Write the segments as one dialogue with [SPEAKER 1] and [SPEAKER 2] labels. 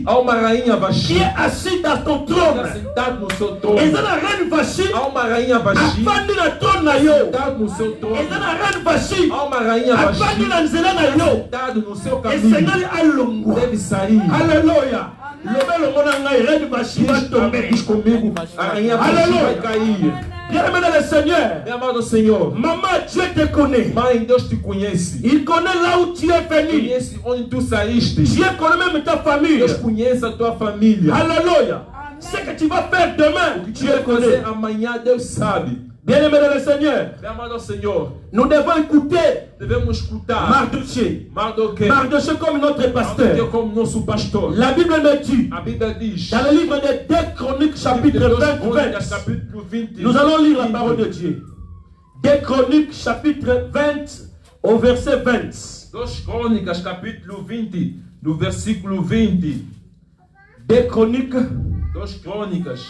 [SPEAKER 1] há uma rainha
[SPEAKER 2] qui
[SPEAKER 1] Vashti
[SPEAKER 2] est assise dans ton trône.
[SPEAKER 1] sentada no seu trono.
[SPEAKER 2] Et dans la reine Vashti,
[SPEAKER 1] Há uma rainha Vashti
[SPEAKER 2] afandi na trône na yo.
[SPEAKER 1] sentada no seu trono.
[SPEAKER 2] Et dans la reine Vashti,
[SPEAKER 1] Há uma rainha
[SPEAKER 2] afandi
[SPEAKER 1] Vashti
[SPEAKER 2] na nzela na yo.
[SPEAKER 1] sentada no seu
[SPEAKER 2] Et
[SPEAKER 1] caminho.
[SPEAKER 2] Seigneur alongwa.
[SPEAKER 1] Deve sair.
[SPEAKER 2] Alléluia. Le bel na ngai reine Vashti va tomber.
[SPEAKER 1] Diz comigo, a rainha Vashti
[SPEAKER 2] Aleluia.
[SPEAKER 1] vai cair.
[SPEAKER 2] Bien-aimé dans le Seigneur,
[SPEAKER 1] Meu amado Senhor,
[SPEAKER 2] maman, Dieu te connaît.
[SPEAKER 1] Mãe, Deus te conhece.
[SPEAKER 2] Il connaît là où tu es venu.
[SPEAKER 1] Conhece onde tu saíste.
[SPEAKER 2] Dieu connaît même ta famille.
[SPEAKER 1] Deus conhece a tua família.
[SPEAKER 2] Alléluia. Ce que tu vas faire demain,
[SPEAKER 1] O que tu
[SPEAKER 2] Dieu
[SPEAKER 1] vai
[SPEAKER 2] connaît.
[SPEAKER 1] fazer amanhã, Deus sabe.
[SPEAKER 2] Bien-aimé dans le Seigneur,
[SPEAKER 1] Meu amado Senhor,
[SPEAKER 2] nous devons écouter
[SPEAKER 1] devemos escutar
[SPEAKER 2] Mardoché.
[SPEAKER 1] Mardoqueu.
[SPEAKER 2] Mardoché comme notre pasteur.
[SPEAKER 1] Mardoqueu como nosso pastor.
[SPEAKER 2] La Bible me dit,
[SPEAKER 1] A Bíblia diz,
[SPEAKER 2] dans le livre des 2 Chroniques, chapitre 20,
[SPEAKER 1] capítulo 20,
[SPEAKER 2] nous allons lire la parole de Dieu. 2 Chroniques, chapitre 20, au verset 20.
[SPEAKER 1] 2 Crônicas, capítulo 20, do versículo 20.
[SPEAKER 2] 2 Chroniques,
[SPEAKER 1] 2 Crônicas,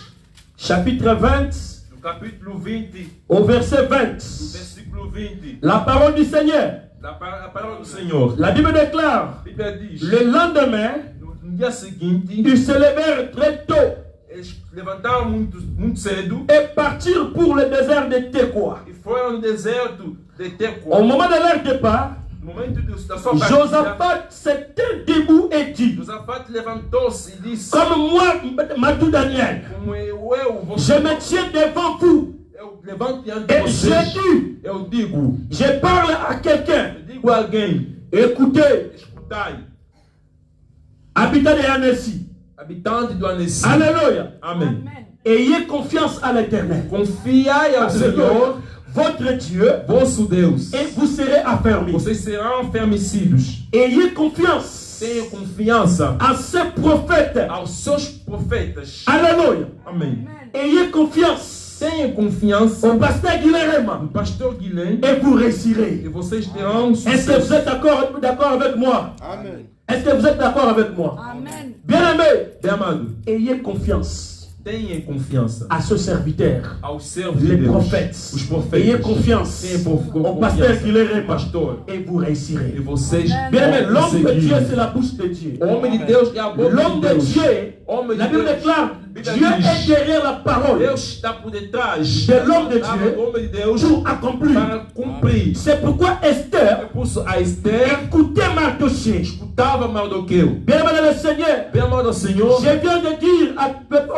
[SPEAKER 2] chapitre 20,
[SPEAKER 1] do capítulo 20,
[SPEAKER 2] au verset
[SPEAKER 1] do
[SPEAKER 2] 20.
[SPEAKER 1] versículo 20.
[SPEAKER 2] La parole du Seigneur.
[SPEAKER 1] A palavra do Senhor.
[SPEAKER 2] La Bible déclare,
[SPEAKER 1] A Bíblia diz,
[SPEAKER 2] le lendemain,
[SPEAKER 1] no dia seguinte,
[SPEAKER 2] ils se levèrent très tôt
[SPEAKER 1] eles levantaram muito cedo
[SPEAKER 2] et partirent pour le désert de Tekoa.
[SPEAKER 1] e foram no deserto de
[SPEAKER 2] Au
[SPEAKER 1] Tecoa.
[SPEAKER 2] moment de leur départ,
[SPEAKER 1] No momento da sua partida,
[SPEAKER 2] Josaphat s'était debout et dit,
[SPEAKER 1] Josafat levantou-se e disse,
[SPEAKER 2] comme moi, Matou Daniel,
[SPEAKER 1] como eu
[SPEAKER 2] je me tiens devant vous
[SPEAKER 1] eu levanto diante de
[SPEAKER 2] et
[SPEAKER 1] vocês,
[SPEAKER 2] je dis,
[SPEAKER 1] eu digo,
[SPEAKER 2] je parle à quelqu'un,
[SPEAKER 1] eu digo a alguém,
[SPEAKER 2] écoutez,
[SPEAKER 1] escutai,
[SPEAKER 2] habitant de Annecy,
[SPEAKER 1] habitante do Annecy,
[SPEAKER 2] alléluia,
[SPEAKER 1] amém.
[SPEAKER 2] ayez confiance à l'Éternel,
[SPEAKER 1] Confiai ao Senhor,
[SPEAKER 2] votre Dieu,
[SPEAKER 1] vosso Deus,
[SPEAKER 2] et vous serez affermis.
[SPEAKER 1] vocês serão fermecidos.
[SPEAKER 2] Ayez confiance
[SPEAKER 1] Tenham confiança
[SPEAKER 2] à ces prophètes,
[SPEAKER 1] aos seus profetas,
[SPEAKER 2] alléluia,
[SPEAKER 1] amém.
[SPEAKER 2] ayez confiance
[SPEAKER 1] Tenham confiança
[SPEAKER 2] au pasteur Guilherme
[SPEAKER 1] no pastor Guilherme
[SPEAKER 2] et vous réussirez.
[SPEAKER 1] e vocês terão
[SPEAKER 2] Est-ce que vous
[SPEAKER 1] sucesso.
[SPEAKER 2] êtes d'accord avec moi?
[SPEAKER 3] Amen.
[SPEAKER 2] Est-ce que vous êtes d'accord avec moi?
[SPEAKER 4] Amen.
[SPEAKER 2] Bien-aimé,
[SPEAKER 1] Bem amado,
[SPEAKER 2] ayez confiance
[SPEAKER 1] tenham confiança
[SPEAKER 2] à ce serviteur,
[SPEAKER 1] aos servos de
[SPEAKER 2] les
[SPEAKER 1] Deus,
[SPEAKER 2] prophètes.
[SPEAKER 1] os
[SPEAKER 2] Ayez
[SPEAKER 1] profetas.
[SPEAKER 2] confiance
[SPEAKER 1] Tenham
[SPEAKER 2] au pasteur
[SPEAKER 1] confiança
[SPEAKER 2] Guilherme
[SPEAKER 1] no pastor
[SPEAKER 2] et vous réussirez.
[SPEAKER 1] e vocês
[SPEAKER 2] Bien-aimé,
[SPEAKER 1] vão
[SPEAKER 2] l'homme de Dieu, c'est
[SPEAKER 1] conseguir.
[SPEAKER 2] la bouche de Dieu.
[SPEAKER 1] O homem de Deus é a boca
[SPEAKER 2] L'homme
[SPEAKER 1] de
[SPEAKER 2] de
[SPEAKER 1] Deus.
[SPEAKER 2] Dieu,
[SPEAKER 1] Homem
[SPEAKER 2] la
[SPEAKER 1] de
[SPEAKER 2] Bible
[SPEAKER 1] Deus.
[SPEAKER 2] déclare,
[SPEAKER 1] Bíblia
[SPEAKER 2] Dieu
[SPEAKER 1] diz,
[SPEAKER 2] est derrière la parole
[SPEAKER 1] Deus está por detrás
[SPEAKER 2] de l'homme de
[SPEAKER 1] da
[SPEAKER 2] Dieu
[SPEAKER 1] do homem de Deus
[SPEAKER 2] pour accomplir.
[SPEAKER 1] para cumprir.
[SPEAKER 2] C'est pourquoi Esther
[SPEAKER 1] Por isso, a Esther
[SPEAKER 2] écoutait Mardoché.
[SPEAKER 1] escutava Mardoqueu.
[SPEAKER 2] Bien-aimé dans le Seigneur,
[SPEAKER 1] Bem amado Senhor,
[SPEAKER 2] je viens de dire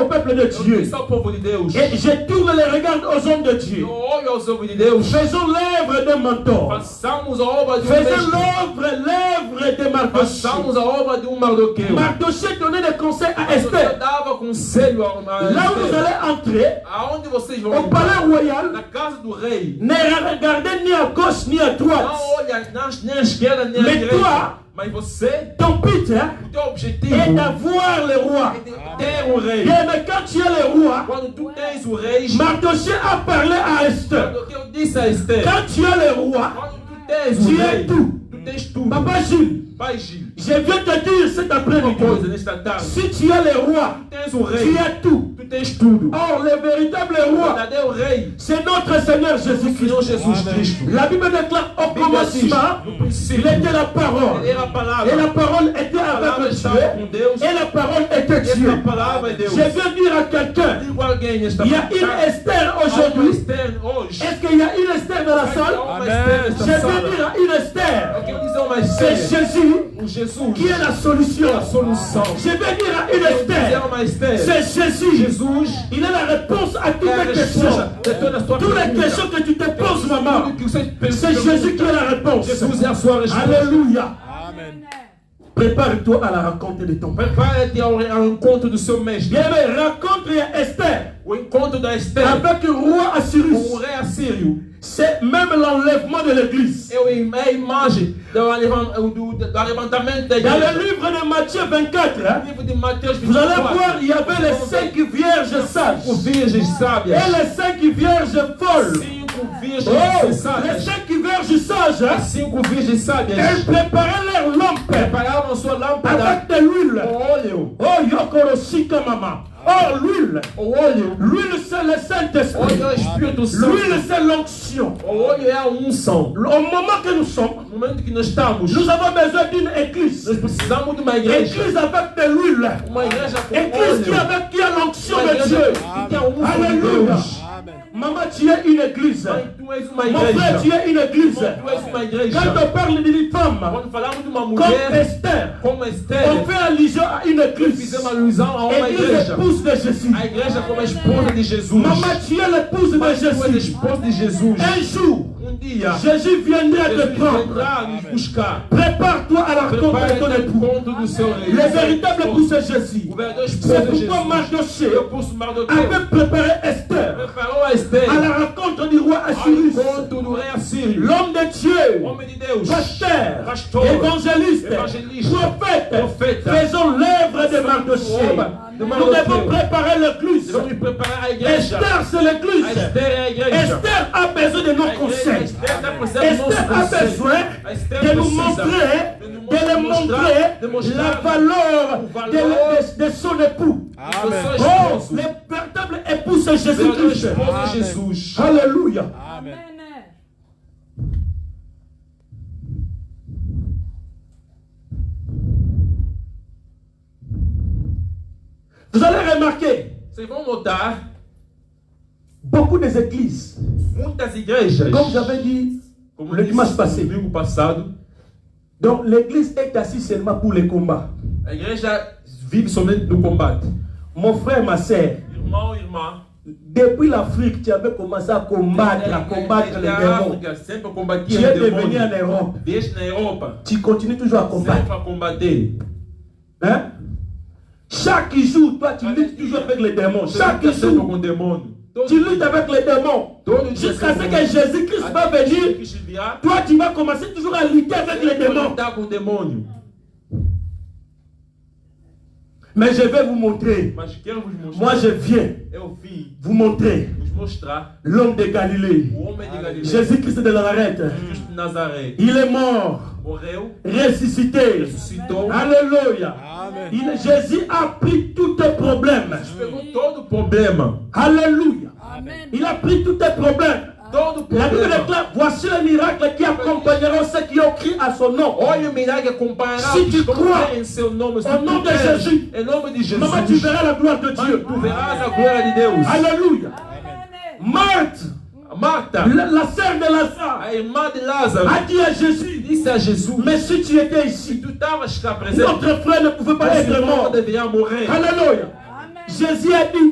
[SPEAKER 2] au peuple de
[SPEAKER 1] eu
[SPEAKER 2] Dieu,
[SPEAKER 1] disse ao povo de Deus,
[SPEAKER 2] et je tourne les regards aux hommes de Dieu.
[SPEAKER 1] eu olho aos homens de Deus,
[SPEAKER 2] Faisons l'œuvre de mentor.
[SPEAKER 1] façamos a obra de um
[SPEAKER 2] Faisons
[SPEAKER 1] mestre,
[SPEAKER 2] l'œuvre de Mardoché.
[SPEAKER 1] façamos a obra de um Mardoqueu.
[SPEAKER 2] Mardoché donnait des conseils à
[SPEAKER 1] Eu
[SPEAKER 2] Esther.
[SPEAKER 1] dava conselho a
[SPEAKER 2] Là où vous
[SPEAKER 1] Esther.
[SPEAKER 2] allez entrer,
[SPEAKER 1] Aonde vocês vão
[SPEAKER 2] au palais
[SPEAKER 1] entrar?
[SPEAKER 2] royal,
[SPEAKER 1] Na casa do rei.
[SPEAKER 2] ne regardez ni à gauche ni à droite.
[SPEAKER 1] Não olha nem à esquerda nem à
[SPEAKER 2] Mais
[SPEAKER 1] direita.
[SPEAKER 2] toi,
[SPEAKER 1] Mas você,
[SPEAKER 2] ton but
[SPEAKER 1] o teu objetivo
[SPEAKER 2] est d'avoir le roi.
[SPEAKER 1] é de ter o rei.
[SPEAKER 2] Bien, mais quand tu es le roi,
[SPEAKER 1] Quando tu tens o rei,
[SPEAKER 2] Mardoché a parlé à Esther.
[SPEAKER 1] Mardoqueu disse a Esther,
[SPEAKER 2] Quand tu es le roi,
[SPEAKER 1] quando tu tens o
[SPEAKER 2] tu
[SPEAKER 1] rei,
[SPEAKER 2] es tout.
[SPEAKER 1] tu tens tudo.
[SPEAKER 2] Papa Jules,
[SPEAKER 1] Pai Gil,
[SPEAKER 2] je viens te dire cet
[SPEAKER 1] uma
[SPEAKER 2] après-midi,
[SPEAKER 1] coisa nesta tarde.
[SPEAKER 2] si tu es le roi,
[SPEAKER 1] Tu tens o
[SPEAKER 2] tu
[SPEAKER 1] rei,
[SPEAKER 2] es tout.
[SPEAKER 1] tu tens tudo.
[SPEAKER 2] Or, le véritable
[SPEAKER 1] O
[SPEAKER 2] roi,
[SPEAKER 1] verdadeiro rei,
[SPEAKER 2] c'est notre Seigneur
[SPEAKER 1] o Senhor
[SPEAKER 2] Jésus-Christ.
[SPEAKER 1] Jesus Cristo.
[SPEAKER 2] La Bible déclare au
[SPEAKER 1] A Bíblia diz,
[SPEAKER 2] commencement,
[SPEAKER 1] no
[SPEAKER 2] il
[SPEAKER 1] princípio,
[SPEAKER 2] était la parole.
[SPEAKER 1] ele era a
[SPEAKER 2] Et
[SPEAKER 1] palavra.
[SPEAKER 2] la parole était
[SPEAKER 1] A palavra
[SPEAKER 2] avec
[SPEAKER 1] estava
[SPEAKER 2] Dieu.
[SPEAKER 1] com Deus.
[SPEAKER 2] Et la parole était
[SPEAKER 1] E
[SPEAKER 2] Dieu.
[SPEAKER 1] essa palavra é Deus.
[SPEAKER 2] Je viens dire à quelqu'un,
[SPEAKER 1] Digo a alguém nesta
[SPEAKER 2] il y a une
[SPEAKER 1] tarde,
[SPEAKER 2] Esther
[SPEAKER 1] há uma
[SPEAKER 2] aujourd'hui.
[SPEAKER 1] Esther hoje.
[SPEAKER 2] Est-ce qu'il y a une Esther dans la salle?
[SPEAKER 1] Há uma Esther
[SPEAKER 2] Je
[SPEAKER 1] nesta
[SPEAKER 2] viens
[SPEAKER 1] sala.
[SPEAKER 2] dire à une Esther,
[SPEAKER 1] Eu quero dizer uma
[SPEAKER 2] c'est
[SPEAKER 1] Esther.
[SPEAKER 2] Jésus
[SPEAKER 1] O Jesus
[SPEAKER 2] qui est la solution.
[SPEAKER 1] é a solução.
[SPEAKER 2] Je vais dire à une
[SPEAKER 1] Eu quero dizer
[SPEAKER 2] Esther,
[SPEAKER 1] uma Esther.
[SPEAKER 2] c'est Jésus.
[SPEAKER 1] Jesus
[SPEAKER 2] Il est la réponse à toutes
[SPEAKER 1] é a
[SPEAKER 2] les questions.
[SPEAKER 1] resposta de todas as tuas
[SPEAKER 2] Toutes les
[SPEAKER 1] perguntas.
[SPEAKER 2] questions que tu te poses, maman.
[SPEAKER 1] Tudo que você
[SPEAKER 2] C'est Jésus qui est la réponse.
[SPEAKER 1] Jesus é a sua resposta.
[SPEAKER 2] Alléluia.
[SPEAKER 3] Amen.
[SPEAKER 2] Prépare-toi à la rencontre de ton père.
[SPEAKER 1] Prepare-te ao encontro do seu mestre.
[SPEAKER 2] Bien, mais rencontre Esther
[SPEAKER 1] O encontro da Esther
[SPEAKER 2] avec le roi
[SPEAKER 1] com
[SPEAKER 2] Assyrus.
[SPEAKER 1] o rei Assírio.
[SPEAKER 2] C'est même l'enlèvement de l'église.
[SPEAKER 1] É a imagem do arrebatamento da
[SPEAKER 2] Dans
[SPEAKER 1] igreja.
[SPEAKER 2] le livre de Matthieu 24, hein,
[SPEAKER 1] No livro de Mateus
[SPEAKER 2] vous allez
[SPEAKER 1] 24,
[SPEAKER 2] voir, il y avait les 5 vierges sages
[SPEAKER 1] cinco virgens sábias.
[SPEAKER 2] et les 5 vierges folles.
[SPEAKER 1] Cinco virgens
[SPEAKER 2] Oh, les
[SPEAKER 1] sábias.
[SPEAKER 2] 5 vierges sages, hein,
[SPEAKER 1] Cinco virgens sábias
[SPEAKER 2] elles préparaient leur lampe
[SPEAKER 1] preparavam sua lâmpada
[SPEAKER 2] avec de l'huile.
[SPEAKER 1] com óleo.
[SPEAKER 2] Oh, yo Mokorosika mama. Oh, l'huile. L'huile, c'est le Saint-Esprit. L'huile, c'est l'onction. Au moment que nous sommes, nous avons besoin d'une église. Église avec de l'huile. Église qui a l'onction de Dieu. Alléluia. Maman, tu es une église. Mon frère, tu es une église. Quand on parle d'une femme, comme Esther, on fait allusion à une église. Église épouse de Jésus. Maman, tu es l'épouse de Jésus. Un jour, Jésus viendra te prendre. Prépare-toi à la rencontre de ton époux. Le véritable époux, c'est Jésus. C'est pourquoi Mardoché avait préparé Esther à la rencontre du roi Assyrus. L'homme de Dieu, pasteur, évangéliste, prophète, faisons l'œuvre de Mardoché. Nous devons préparer l'église. Esther, c'est l'église. Esther a besoin de nos conseils. Esther a besoin de nous montrer, la valeur de son époux. Oh, le véritable époux, c'est Jésus-Christ. Alléluia.
[SPEAKER 3] Amen.
[SPEAKER 2] Vous allez remarquer, beaucoup des églises, comme j'avais dit le dimanche passé, donc l'église est assise seulement pour les combats. Mon frère, ma soeur, depuis l'Afrique, tu avais commencé à combattre les démons. Tu es devenu en Europe. Tu continues toujours à combattre. Hein? Chaque jour, toi, tu luttes toujours avec les démons. Chaque jour, tu luttes avec les démons. Jusqu'à ce que Jésus-Christ va venir, toi, tu vas commencer toujours à lutter avec les démons. Mais je vais vous montrer. Moi, je viens vous montrer l'homme de Galilée. Jésus-Christ de Nazareth. Il est mort, ressuscité. Alléluia. Jésus a pris tous tes problèmes. Alléluia. Il a pris tous tes problèmes. La Bible déclare, voici le miracle qui accompagneront ceux qui ont crié à son nom. Si tu crois au nom de Jésus, maman, tu verras la gloire de Dieu. Alléluia. Marthe, la sœur de Lazare, a dit à Jésus, mais si tu étais ici, notre frère ne pouvait pas être mort. Alléluia. Jésus a dit,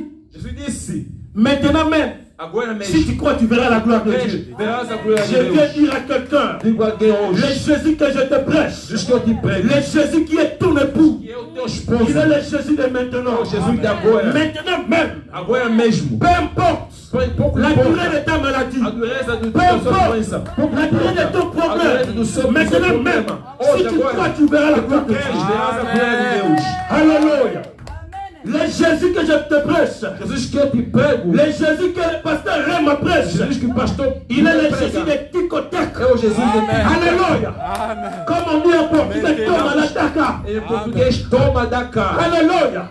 [SPEAKER 2] maintenant même, si tu crois, tu verras la gloire de Dieu. Je viens dire à quelqu'un, le Jésus que je te prêche, le Jésus qui est ton époux, il est le Jésus de maintenant. Maintenant même, peu importe la durée de ta maladie, peu importe la durée de ton problème, maintenant même, si tu crois, tu verras la gloire de Dieu. Alléluia. Le Jésus que je te prêche, le Jésus que le pasteur Rema prêche, il est le Jésus de Ticotac. Alléluia. Comme on dit en portugais, toma la Daka. Alléluia.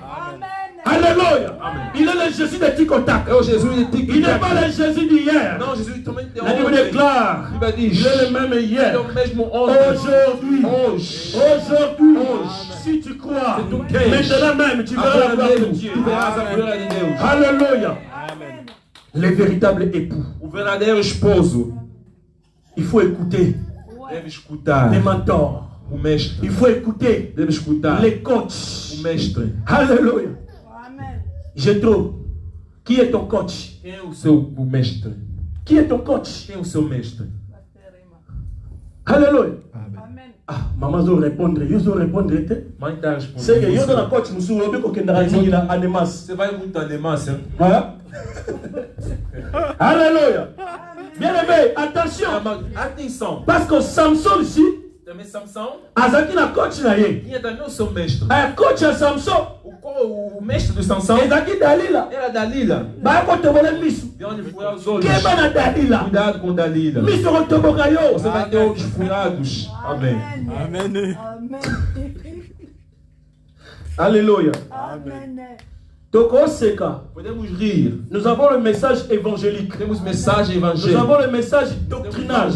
[SPEAKER 2] Alléluia. Il est le Jésus de Ticotac. Il n'est pas le Jésus d'hier. La Bible déclare, il est le même hier. Aujourd'hui, si tu crois, maintenant même, tu verras la gloire de Dieu. Alléluia. Le véritable époux. Il faut écouter les mentors. Il faut écouter les coachs. Alléluia. Jethro, qui est ton coach? Qui est ton coach? Alléluia. Ah, maman zo répondre, yo zo répondre te. C'est que yo dans la coach musu obi ko kendara ngi na anemas.
[SPEAKER 1] C'est pas une anemas hein.
[SPEAKER 2] Voilà. Alléluia. Bien aimé, attention. Parce que Samson ici, Azaki na coach na ye. Un coach à Samson.
[SPEAKER 1] O mestre de Samson.
[SPEAKER 2] Ezaki Dalila.
[SPEAKER 1] Era Dalila.
[SPEAKER 2] Ba ko tobole misu. Quebra na Dalila.
[SPEAKER 1] Cuidado com Dalila.
[SPEAKER 2] Misu ko toboka yo.
[SPEAKER 1] Você vai ter olhos furados. Amém.
[SPEAKER 3] Amen.
[SPEAKER 2] Alléluia.
[SPEAKER 3] Amen.
[SPEAKER 2] Toko Seka.
[SPEAKER 1] Podemos rir.
[SPEAKER 2] Nous avons le message évangélique.
[SPEAKER 1] Temos mensagem
[SPEAKER 2] Nous
[SPEAKER 1] evangélica.
[SPEAKER 2] avons le message doctrinal.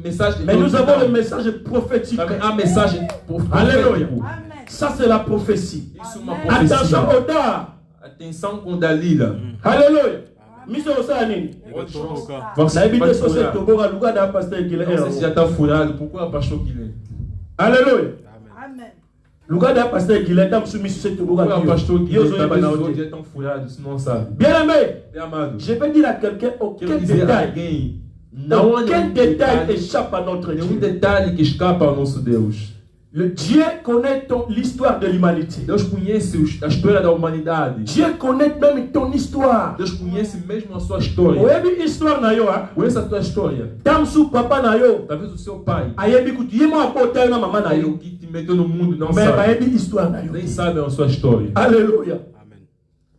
[SPEAKER 1] Mensagem
[SPEAKER 2] Mais nous avons le message prophétique.
[SPEAKER 1] Também há mensagem
[SPEAKER 2] Alléluia.
[SPEAKER 1] profético.
[SPEAKER 3] Amen.
[SPEAKER 2] Ça, c'est la prophétie.
[SPEAKER 1] Isso é uma
[SPEAKER 2] Attention
[SPEAKER 1] profecia.
[SPEAKER 2] au dar.
[SPEAKER 1] Atenção com Dalila.
[SPEAKER 2] Alléluia. Mise au sanin.
[SPEAKER 1] Você
[SPEAKER 2] Ça évite
[SPEAKER 1] pode
[SPEAKER 2] de se
[SPEAKER 1] furar.
[SPEAKER 2] toboga lugar da pasteur qu'il
[SPEAKER 1] Não sei se
[SPEAKER 2] est.
[SPEAKER 1] já está furado. Pourquoi o pastor Guilherme?
[SPEAKER 2] Alléluia.
[SPEAKER 3] Amen.
[SPEAKER 2] Lugar da pasteur qu'il est dans soumis sur ce toboga.
[SPEAKER 1] Pourquoi o pastor
[SPEAKER 2] Yo
[SPEAKER 1] Guilherme
[SPEAKER 2] zo
[SPEAKER 1] está
[SPEAKER 2] yeba na
[SPEAKER 1] hoje
[SPEAKER 2] ote.
[SPEAKER 1] é tão furado? Se não sabe.
[SPEAKER 2] Bien aimé,
[SPEAKER 1] Bem amado.
[SPEAKER 2] je vais dire à quelqu'un
[SPEAKER 1] Quero
[SPEAKER 2] aucun
[SPEAKER 1] dizer a
[SPEAKER 2] détail.
[SPEAKER 1] alguém. Não há
[SPEAKER 2] Aucun
[SPEAKER 1] nenhum
[SPEAKER 2] détail
[SPEAKER 1] detalhe,
[SPEAKER 2] échappe à notre
[SPEAKER 1] nenhum
[SPEAKER 2] Dieu.
[SPEAKER 1] detalhe que escapa ao nosso Deus.
[SPEAKER 2] Le Dieu connaît l'histoire de l'humanité.
[SPEAKER 1] Deus conhece a história da humanidade.
[SPEAKER 2] Dieu connaît même ton histoire.
[SPEAKER 1] Deus conhece mesmo a sua história.
[SPEAKER 2] Oyebi histoire na yo ah.
[SPEAKER 1] Conhece a tua história.
[SPEAKER 2] Tamsu papa na yo.
[SPEAKER 1] Talvez o seu pai,
[SPEAKER 2] Ayebi kuti yemo apota na mama na
[SPEAKER 1] ele
[SPEAKER 2] yo.
[SPEAKER 1] que te meteu no mundo, não
[SPEAKER 2] Mais
[SPEAKER 1] sabe.
[SPEAKER 2] ayebi histoire na yo.
[SPEAKER 1] Nem sabe a sua história.
[SPEAKER 2] Alléluia.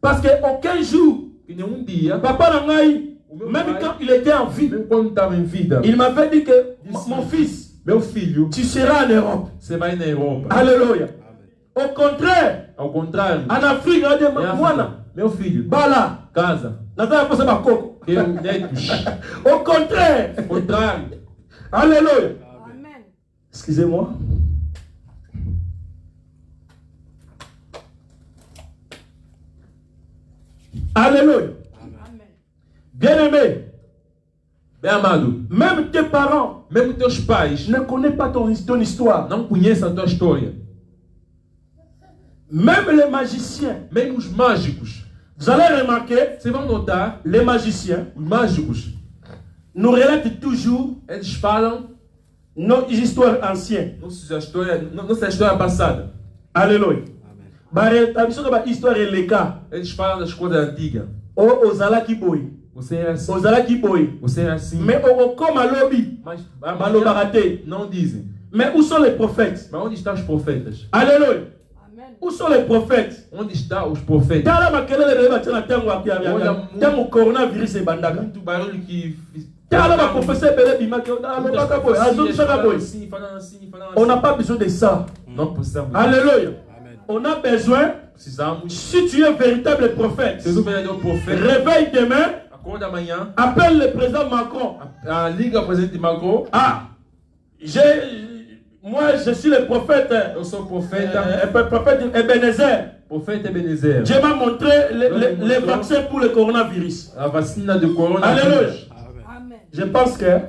[SPEAKER 2] Parce que aucun jour
[SPEAKER 1] Que nenhum dia,
[SPEAKER 2] papa na ngai,
[SPEAKER 1] O meu
[SPEAKER 2] même
[SPEAKER 1] pai-
[SPEAKER 2] quand il était en vie,
[SPEAKER 1] mesmo quando estava em vida,
[SPEAKER 2] il m'avait dit que
[SPEAKER 1] Disse-
[SPEAKER 2] mon fils,
[SPEAKER 1] meu filho,
[SPEAKER 2] tu seras en Europe.
[SPEAKER 1] você vai na Europa.
[SPEAKER 2] Alléluia. Au contraire,
[SPEAKER 1] Ao contrário,
[SPEAKER 2] en Afrique, on dit,
[SPEAKER 1] em África,
[SPEAKER 2] mwana,
[SPEAKER 1] meu filho,
[SPEAKER 2] bala,
[SPEAKER 1] casa,
[SPEAKER 2] nataka posa bakoko.
[SPEAKER 1] tenho netos.
[SPEAKER 2] Au contraire,
[SPEAKER 1] Ao contrário,
[SPEAKER 2] alléluia.
[SPEAKER 3] Amen.
[SPEAKER 2] Excusez-moi. Alléluia.
[SPEAKER 3] Amen.
[SPEAKER 2] Bien-aimé,
[SPEAKER 1] bem amado,
[SPEAKER 2] même tes parents
[SPEAKER 1] mesmo teus pais
[SPEAKER 2] ne connaissent pas ton histoire.
[SPEAKER 1] não conhecem a tua história.
[SPEAKER 2] Même les magiciens.
[SPEAKER 1] Mesmo os mágicos,
[SPEAKER 2] Vous allez remarquer,
[SPEAKER 1] vocês vão notar,
[SPEAKER 2] les magiciens
[SPEAKER 1] os mágicos,
[SPEAKER 2] nous relatent toujours
[SPEAKER 1] eles falam
[SPEAKER 2] nos histoires anciennes.
[SPEAKER 1] nossa história passada.
[SPEAKER 2] Alléluia. Bare tabiso ba histoire eleka.
[SPEAKER 1] Eles falam das coisas antigas.
[SPEAKER 2] O ozalaki boy.
[SPEAKER 1] Você é assim,
[SPEAKER 2] Ozalaki boy.
[SPEAKER 1] você é assim.
[SPEAKER 2] Mais okoma lobi.
[SPEAKER 1] Mas
[SPEAKER 2] Malobaka te.
[SPEAKER 1] não dizem.
[SPEAKER 2] Mais où sont les prophètes?
[SPEAKER 1] Mas onde estão os profetas?
[SPEAKER 2] Alléluia.
[SPEAKER 3] Amen.
[SPEAKER 2] Où sont les prophètes?
[SPEAKER 1] Onde estão os profetas?
[SPEAKER 2] Tala makelele de batina tango akia tango coronavirus e bandaka.
[SPEAKER 1] Muito barulho que...
[SPEAKER 2] Tala ba professeur bele bimaki on
[SPEAKER 1] Muitas
[SPEAKER 2] baka boy. Azo
[SPEAKER 1] profecias
[SPEAKER 2] saka boy.
[SPEAKER 1] falando assim, falando
[SPEAKER 2] On n'a
[SPEAKER 1] assim.
[SPEAKER 2] pas besoin de ça.
[SPEAKER 1] Não precisamos.
[SPEAKER 2] Alléluia. On a besoin,
[SPEAKER 1] Precisamos.
[SPEAKER 2] si tu es un véritable prophète,
[SPEAKER 1] Se tu verdadeiro profeta,
[SPEAKER 2] réveille demain,
[SPEAKER 1] acorda amanhã,
[SPEAKER 2] appelle le président Macron.
[SPEAKER 1] liga o presidente Macron.
[SPEAKER 2] Ah, moi je suis le prophète,
[SPEAKER 1] Eu sou profeta,
[SPEAKER 2] prophète Ebenezer.
[SPEAKER 1] profeta Ebenezer.
[SPEAKER 2] Dieu m'a montré les vaccins pour le coronavirus.
[SPEAKER 1] A vacina do coronavírus.
[SPEAKER 2] Alléluia.
[SPEAKER 3] Amen.
[SPEAKER 2] Je pense que